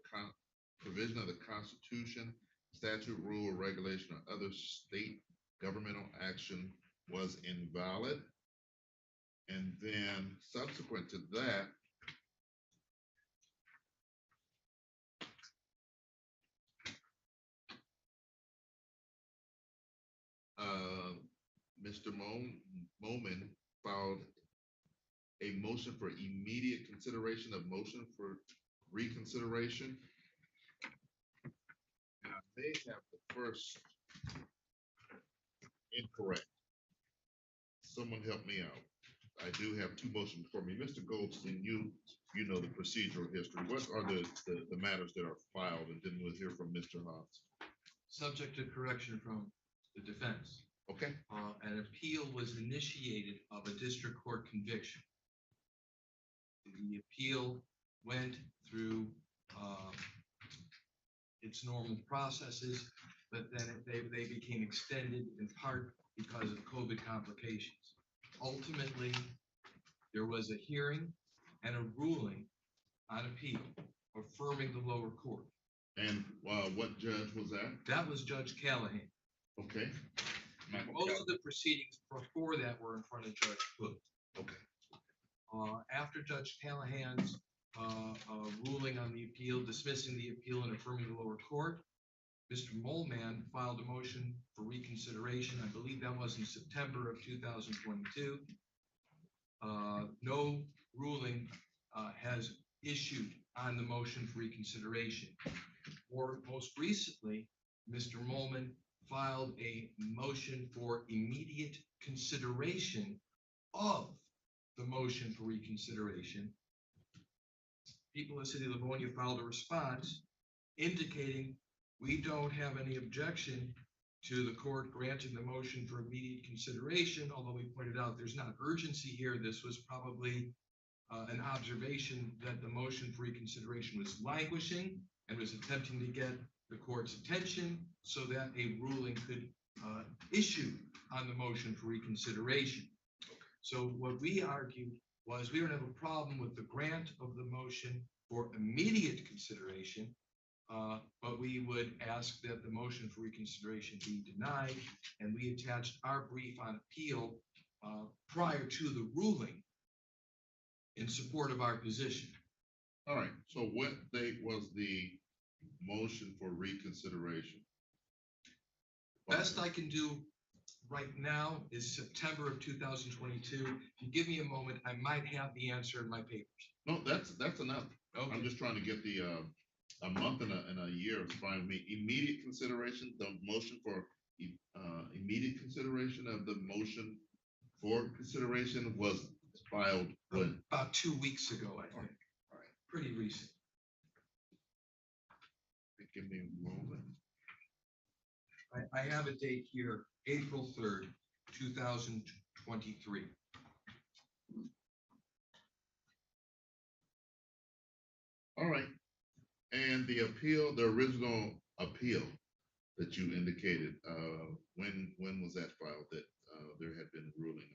provision of the Constitution, statute, rule, or regulation, or other state governmental action was invalid. And then subsequent to that, Mr. Moman filed a motion for immediate consideration of motion for reconsideration. And I may have the first incorrect. Someone help me out. I do have two motions for me. Mr. Goldstein, you know the procedural history. What are the matters that are filed? And then we'll hear from Mr. Haas. Subject to correction from the defense. Okay. An appeal was initiated of a district court conviction. The appeal went through its normal processes, but then they became extended in part because of COVID complications. Ultimately, there was a hearing and a ruling on appeal affirming the lower court. And what judge was that? That was Judge Callahan. Okay. Most of the proceedings before that were in front of Judge Hood. Okay. After Judge Callahan's ruling on the appeal, dismissing the appeal and affirming the lower court, Mr. Mollman filed a motion for reconsideration. I believe that was in September of 2022. No ruling has issued on the motion for reconsideration. Or most recently, Mr. Mollman filed a motion for immediate consideration of the motion for reconsideration. People in the city of Livonia filed a response indicating we don't have any objection to the court granting the motion for immediate consideration, although we pointed out there's not urgency here. This was probably an observation that the motion for reconsideration was languishing and was attempting to get the court's attention so that a ruling could issue on the motion for reconsideration. So what we argued was we don't have a problem with the grant of the motion for immediate consideration. but we would ask that the motion for reconsideration be denied, and we attached our brief on appeal prior to the ruling in support of our position. All right, so what date was the motion for reconsideration? Best I can do right now is September of 2022. If you give me a moment, I might have the answer in my papers. No, that's enough. I'm Okay. just trying to get the, a month and a year is fine with me. Immediate consideration, the motion for, immediate consideration of the motion for consideration was filed when? About 2 weeks ago, I think. All right. Pretty recent. Give me a moment. I have a date here, April 3rd, 2023. All right. And the appeal, the original appeal that you indicated, when was that filed that, there had been a ruling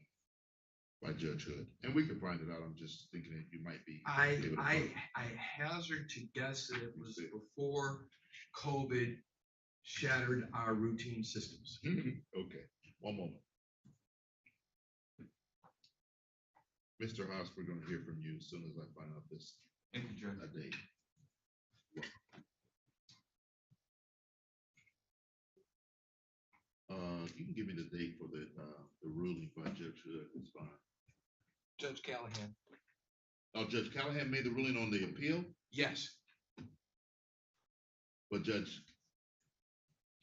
by Judge Hood? And we can find it out. I'm just thinking that you might be. able to find it. I hazard to guess that it was before COVID shattered our routine systems. Okay, one moment. Mr. Haas, we're gonna hear from you as soon as I find out this Thank you, Judge. date. You can give me the date for the ruling by Judge Hood, it's fine. Judge Callahan. Oh, Judge Callahan made the ruling on the appeal, Yes, but Judge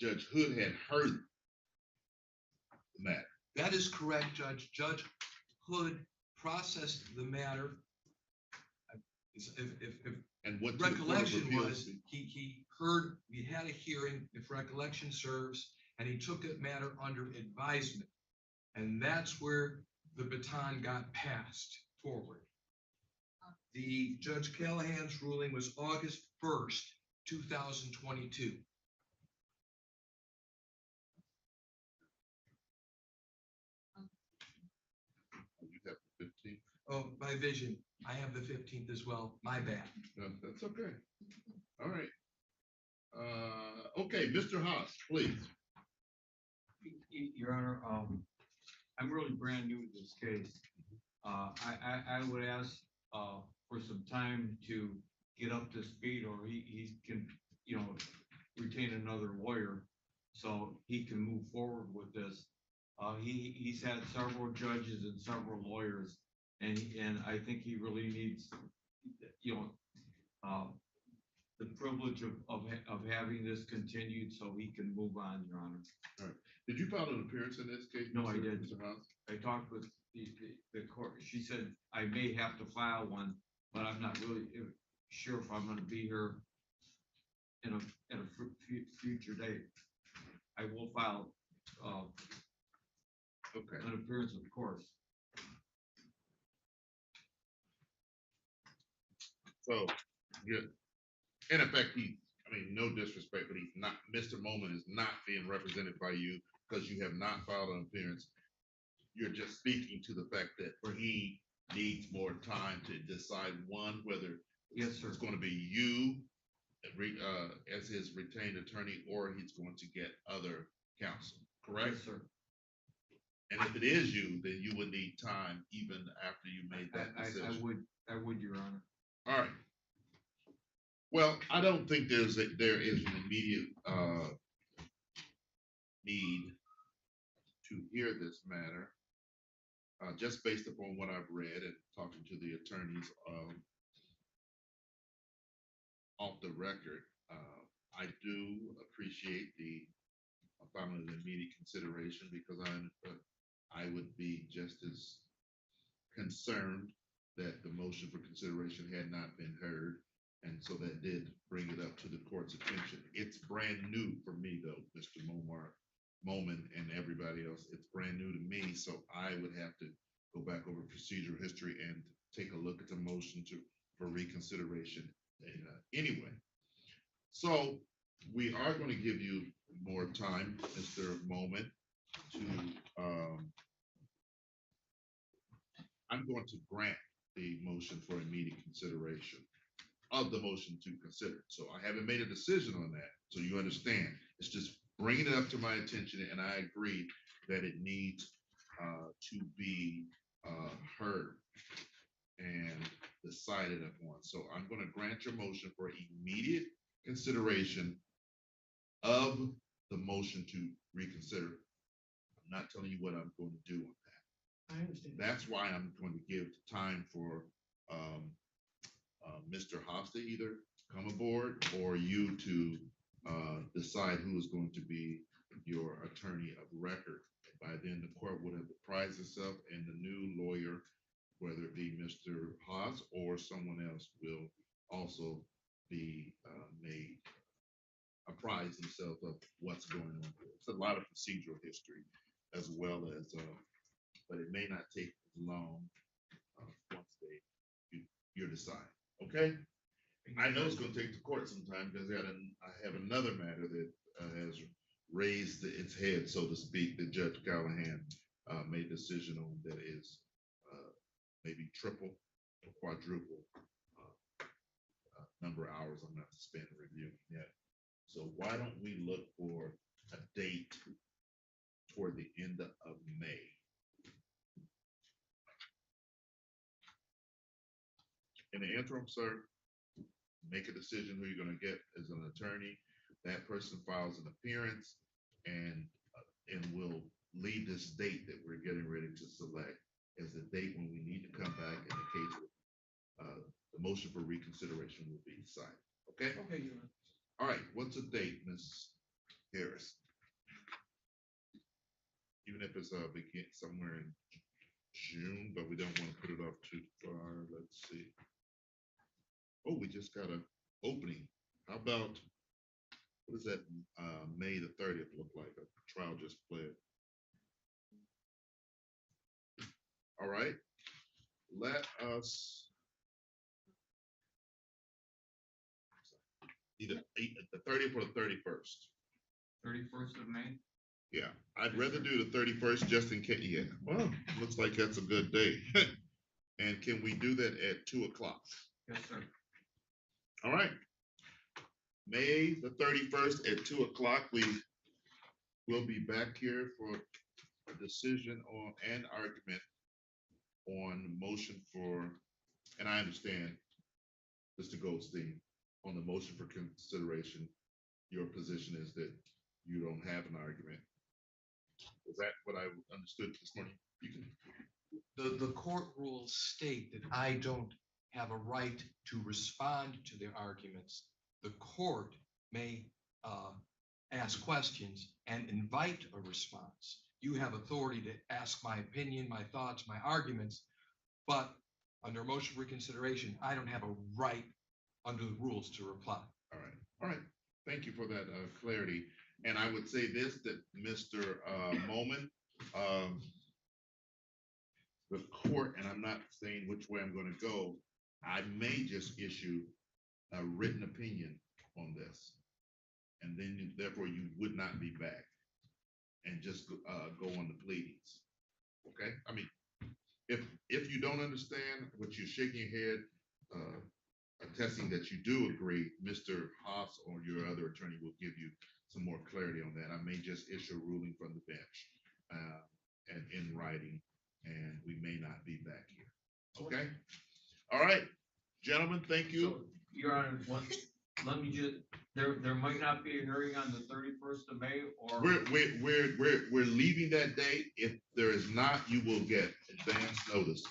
Hood had heard the matter. that is correct, Judge. Judge Hood processed the matter. If And what. to the Court of recollection Appeals. was, he heard, we had a hearing, if recollection serves, and he took that matter under advisement. And that's where the baton got passed forward. The Judge Callahan's ruling was August 1st, 2022. You have the 15th. Oh, my vision, I have the 15th as well, my bad. No, that's okay. All right. Okay, Mr. Haas, please. Your Honor, I'm really brand new to this case. I would ask, for some time to get up to speed, or he can, retain another lawyer so he can move forward with this. He's had several judges and several lawyers, and I think he really needs, the privilege of having this continued so he can move on, Your Honor. All right. Did you file an appearance in this case? No, I didn't. Mr. Haas? I talked with the court, she said I may have to file one, but I'm not really sure if I'm gonna be here at a future date. I will file, Okay. an appearance, of course. So, yeah, in effect, no disrespect, but he's not, Mr. Moment is not being represented by you because you have not filed an appearance. You're just speaking to the fact that he needs more time to decide whether Yes, sir. it's going to be you as his retained attorney, or he's going to get other counsel, correct? Yes, sir. And if it is you, then you would need time even after you made that decision. I would, Your Honor. All right. Well, I don't think there is an immediate need to hear this matter. Just based upon what I've read and talking to the attorneys off the record, I do appreciate the filing of the immediate consideration, because I would be just as concerned that the motion for consideration had not been heard. And so that did bring it up to the court's attention. It's brand new for me though, Mr. Moman and everybody else. It's brand new to me. So I would have to go back over procedural history and take a look at the motion for reconsideration anyway. So we are going to give you more time, Mr. Moman, to, I'm going to grant the motion for immediate consideration. of the motion to consider. So I haven't made a decision on that, so you understand. It's just bringing it up to my attention, and I agree that it needs to be heard and decided upon. So I'm gonna grant your motion for immediate consideration of the motion to reconsider. I'm not telling you what I'm going to do on that. I understand. That's why I'm going to give time for Mr. Hobbs to either come aboard or you to decide who is going to be your attorney of record. By then, the court would have apprised itself, and the new lawyer, whether it be Mr. Haas or someone else, will also be made apprise themselves of what's going on. It's a lot of procedural history as well as, but it may not take long once you're decided. Okay? I know it's gonna take the court some time because I have another matter that has raised its head, so to speak, that Judge Callahan made a decision on that is maybe triple or quadruple number of hours I'm not to spend reviewing yet. So why don't we look for a date toward the end of May? In the interim, sir, make a decision who you're gonna get as an attorney. That person files an appearance and we'll leave this date that we're getting ready to select as the date when we need to come back in the case of the motion for reconsideration will be decided. Okay? Okay, Your Honor. All right, what's the date, Ms. Harris? Even if it's begin somewhere in June, but we don't want to put it off too far. Let's see. Oh, we just got an opening. How about, what does that May the 30th look like? A trial just pled. All right, let us either the 30th or the 31st. 31st of May. Yeah, I'd rather do the 31st just in case. Yeah, well, looks like that's a good day. And can we do that at 2 o'clock? Yes, sir. All right. May the 31st at 2 o'clock, we will be back here for a decision on an argument on the motion for, and I understand, Mr. Goldstein, on the motion for consideration, your position is that you don't have an argument. Is that what I understood this morning? You can. The court rules state that I don't have a right to respond to their arguments. The court may ask questions and invite a response. You have authority to ask my opinion, my thoughts, my arguments, but under a motion for reconsideration, I don't have a right under the rules to reply. All right, all right. Thank you for that clarity. And I would say this, that Mr. Moman, the court, and I'm not saying which way I'm going to go, I may just issue a written opinion on this. And then therefore you would not be back and just go on the pleadings. Okay? I mean, if you don't understand what you're shaking your head, attesting that you do agree, Mr. Haas or your other attorney will give you some more clarity on that. I may just issue a ruling from the bench and in writing, and we may not be back here. Okay? All right, gentlemen, thank you. So, Your Honor, let me just, there might not be a hearing on the 31st of May, or We're leaving that date. If there is not, you will get advance notice.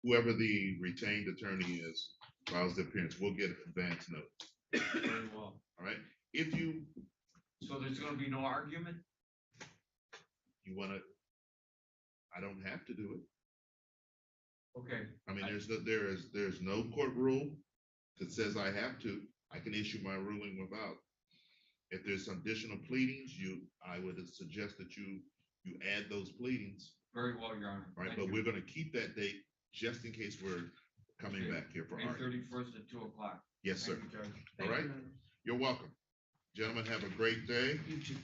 Whoever the retained attorney is, files the appearance, we'll get advance notice. very well. All right, if you So there's gonna be no argument? wanna, I don't have to do it. Okay, I mean, there's no court rule that says I have to. I can issue my ruling without. If there's some additional pleadings, I would suggest that you add those pleadings. very well, Your Honor. Right, Thank but you. we're gonna keep that date just in case we're coming Okay. back here for May argument. 31st at 2 o'clock. Yes, sir. Thank you, Judge. All right, you're welcome. Gentlemen, have a great day. You too.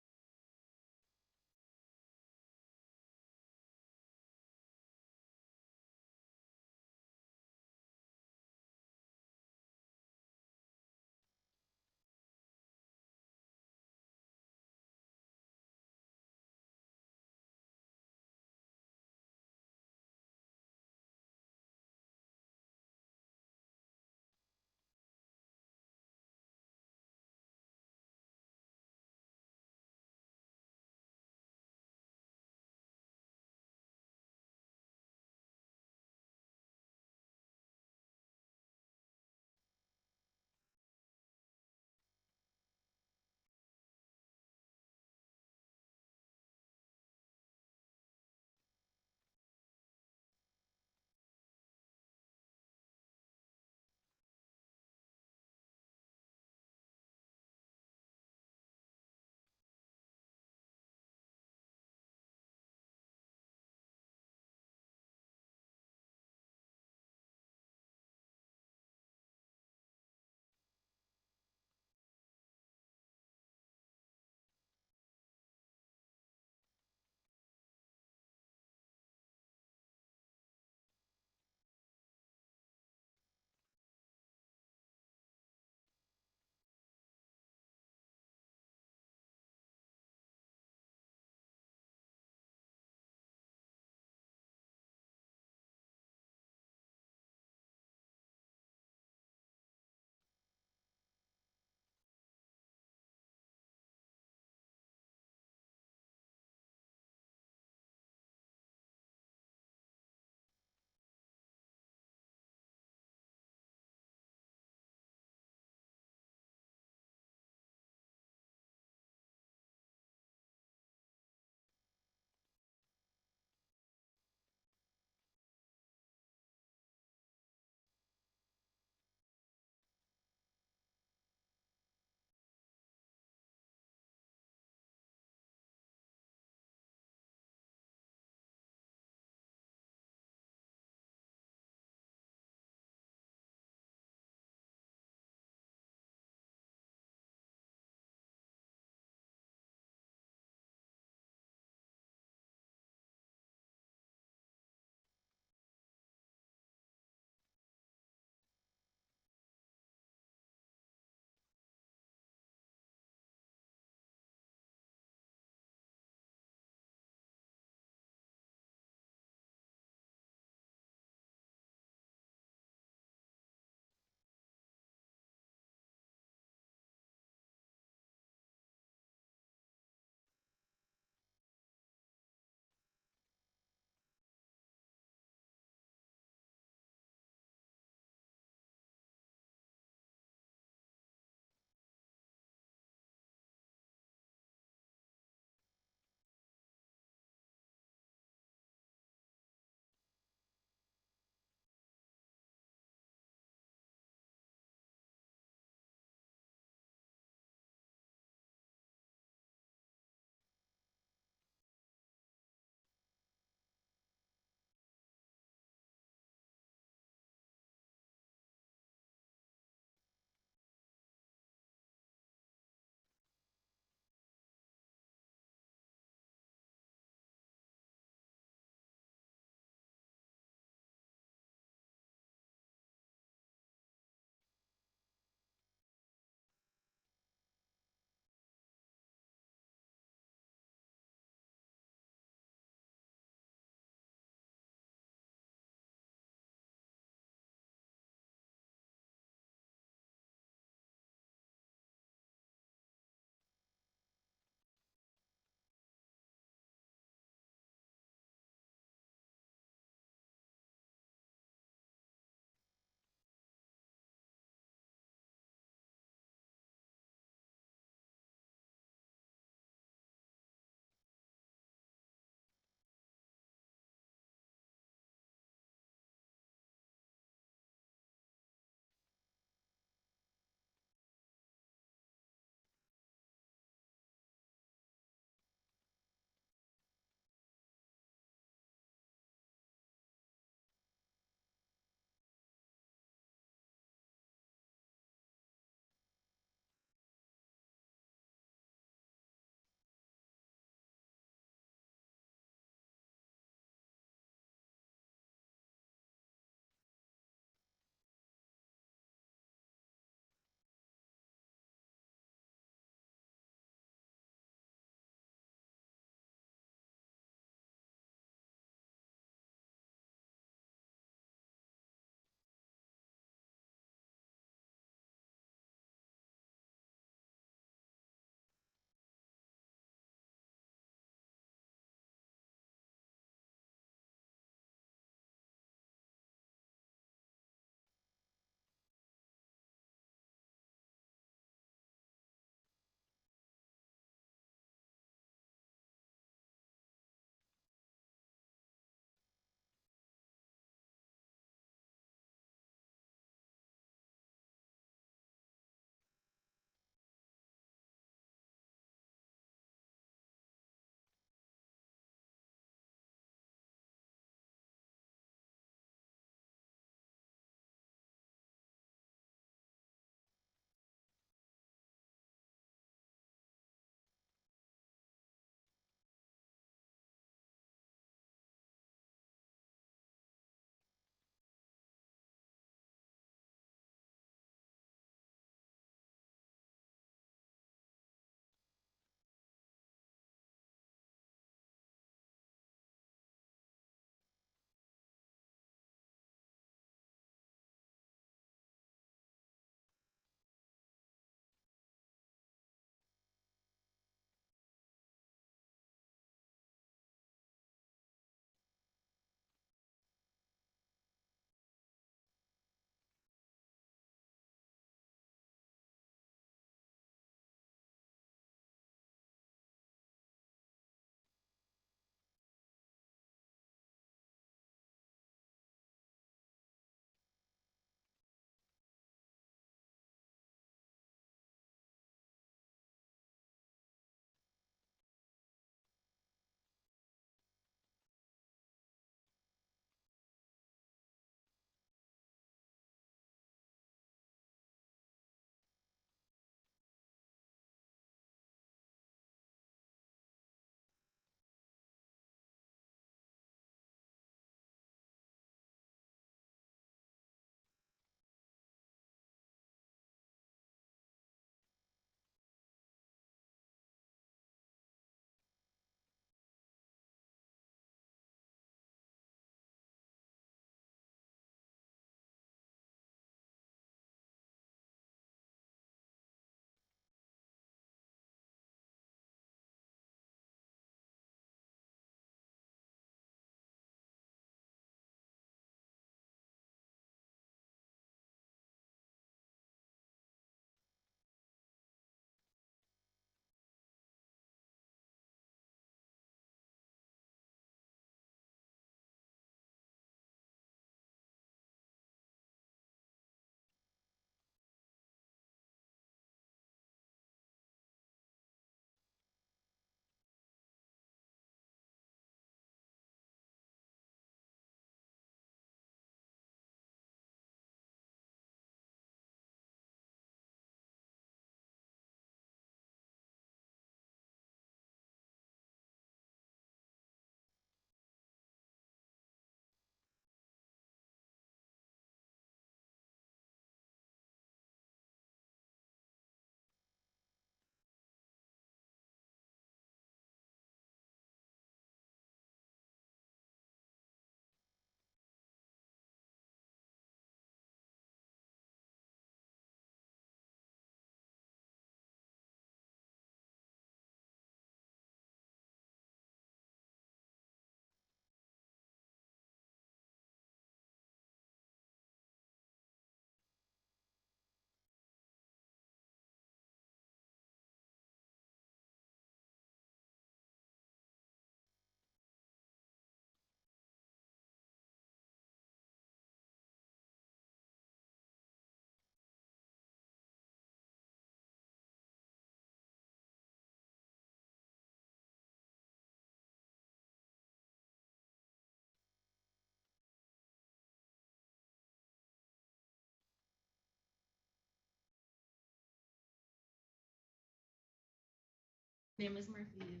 Then Ms. Murphy is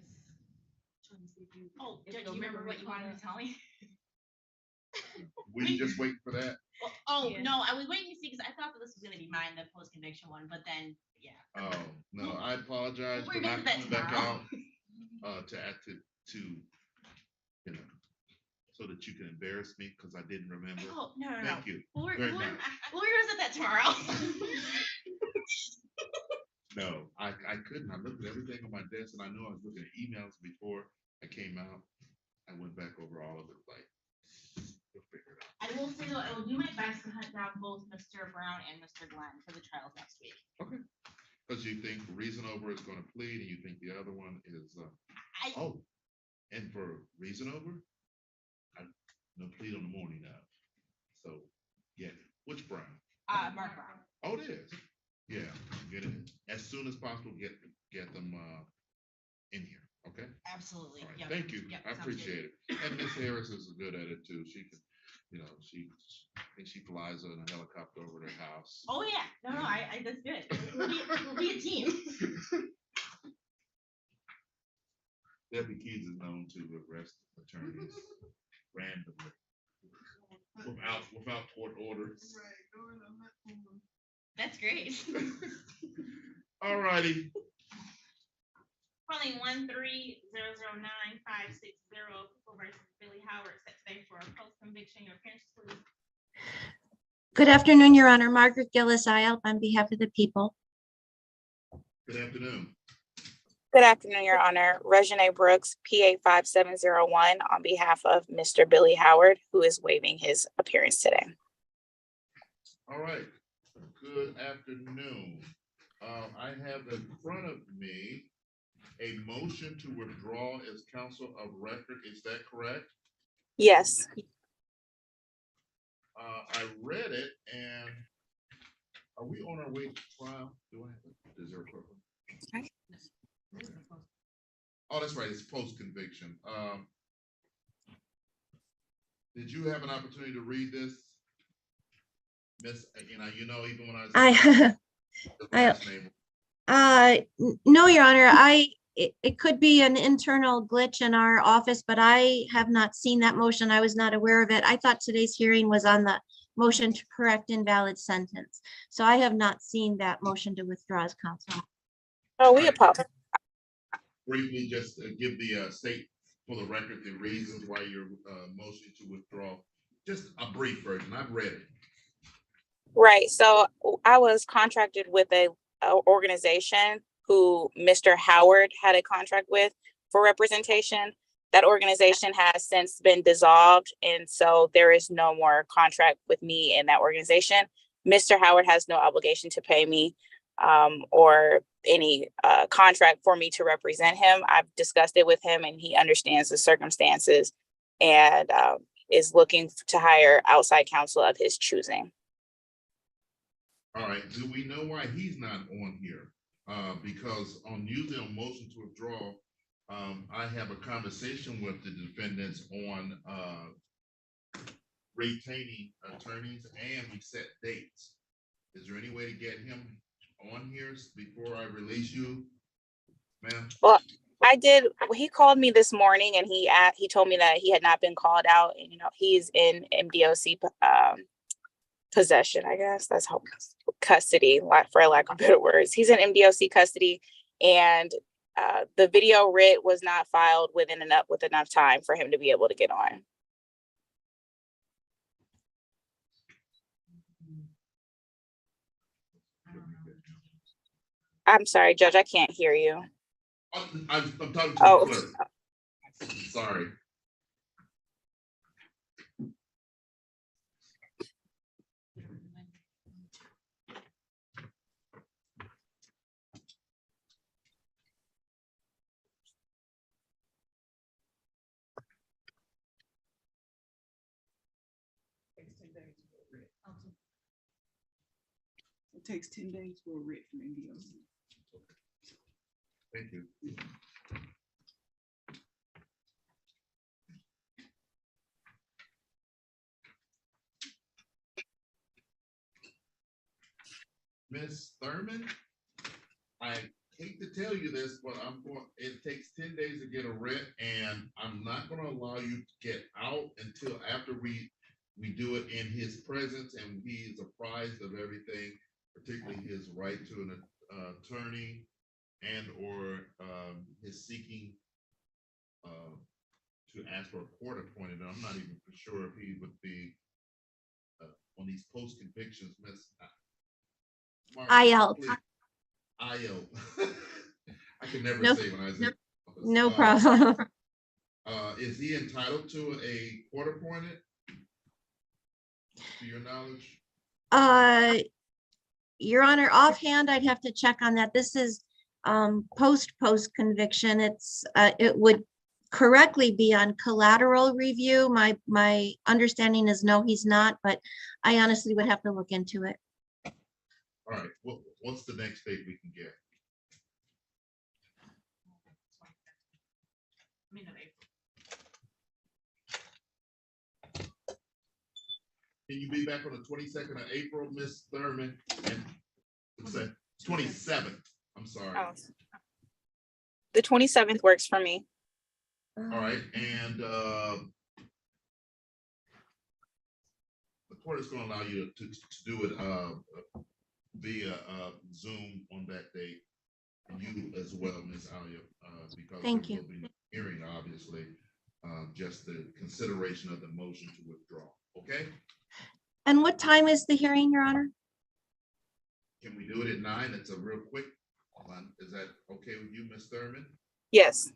trying to see if you. Oh, if do the you remember what record you wanted to tell me? We just waiting for that? Well, oh, Yeah. no, I was waiting to see, because I thought that this was gonna be mine, the post-conviction one, but then, yeah. Oh, no, I apologize We'll for not revisit that coming back tomorrow. out, to, you know, so that you can embarrass me, because I didn't remember. Oh, no, no, no. Thank you. We'll, very we'll, much. we'll revisit that tomorrow. No, I couldn't. I looked at everything on my desk and I knew I was looking at emails before I came out. I went back over all of it, like, we'll figure it out. I will say though, I will do my best to hunt down both Mr. Brown and Mr. Glenn for the trials next week. Because you think Reason Over is gonna plead and you think the other one is, I, and for Reason Over, no plead on the morning of. So, yeah, which Brown? Mark Brown. Oh, it is. Yeah, get it as soon as possible, get them, in here, okay? Absolutely. All right, Yep. thank you. Yep, I sounds good. appreciate it. And Miss Harris is good at it too. She can, I think she flies in a helicopter over their house. Oh, yeah. No, no, I that's good. We'll be a team. Debbie Keys is known to arrest attorneys randomly without court orders. That's great. All righty. Calling 1-3-009-560, people versus Billy Howard, set today for a post-conviction. Your appearance, please. Good afternoon, Your Honor. Margaret Gillis, IELP on behalf of the people. Good afternoon. Good afternoon, Your Honor. Reginae Brooks, PA 5701, on behalf of Mr. Billy Howard, who is waiving his appearance today. All right. Good afternoon. I have in front of me a motion to withdraw as counsel of record. Is that correct? Yes. I read it, and are we on our way to trial? Do I have a dessert? Oh, that's right. It's post-conviction. Did you have an opportunity to read this? Miss, even when No, Your Honor, it could be an internal glitch in our office, but I have not seen that motion. I was not aware of it. I thought today's hearing was on the motion to correct invalid sentence. So I have not seen that motion to withdraw as counsel. Oh, we apologize. Briefly, just give the state for the record the reasons why you're motioning to withdraw. Just a brief version. I've read it. Right. So I was contracted with a organization who Mr. Howard had a contract with for representation. That organization has since been dissolved, and so there is no more contract with me in that organization. Mr. Howard has no obligation to pay me or any contract for me to represent him. I've discussed it with him, and he understands the circumstances and is looking to hire outside counsel of his choosing. All right. Do we know why he's not on here? Because usually on motion to withdraw, I have a conversation with the defendants on retaining attorneys, and we set dates. Is there any way to get him on here before I release you, ma'am? Well, I did. He called me this morning, and he told me that he had not been called out, and he's in MDOC possession. I guess that's how custody, for lack of better words. He's in MDOC custody, and the video writ was not filed with enough time for him to be able to get on. I'm sorry, Judge, I can't hear you. I'm talking to the clerk. Sorry. It takes 10 days for a writ from MDOC. Thank you. Ms. Thurman, I hate to tell you this, but it takes 10 days to get a writ, and I'm not gonna allow you to get out until after we do it in his presence and he is apprised of everything, particularly his right to an attorney and or his seeking to ask for a court appointed. And I'm not even for sure if he would be on these post convictions. IL. IL. I can never No, say when I was No problem. is he entitled to a court appointed? To your knowledge? Your Honor, offhand, I'd have to check on that. This is post conviction. It would correctly be on collateral review. My understanding is no, he's not, but I honestly would have to look into it. All right, what's the next date we can get? Can you be back on the 22nd of April, Miss Thurman? And 27th, I'm sorry. Oh. The 27th works for me. All right, and the court is going to allow you to do it via Zoom on that date. And you as well, Ms. Alia, because Thank there you. will be no hearing, obviously, just the consideration of the motion to withdraw. Okay? And what time is the hearing, Your Honor? Can we do it at 9? It's a real quick one. Is that okay with you, Ms. Thurman? Yes.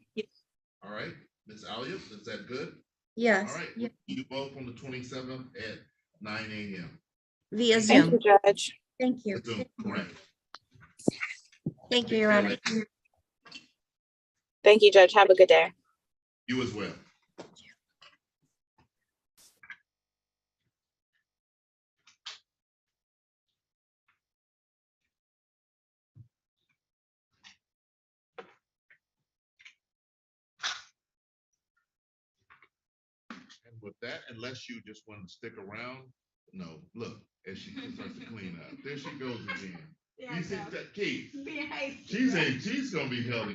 All right, Ms. Alia, is that good? Yes. All right, Yeah. you both on the 27th at 9 a.m. Via Thank Zoom. you, Judge. Thank you. Zoom, correct. Thank you, Your Honor. Thank you, Judge. Have a good day. You as well. And with that, unless you just want to stick around, no, look, as she starts to clean up, there she goes again. You see that, Keith? She's gonna be held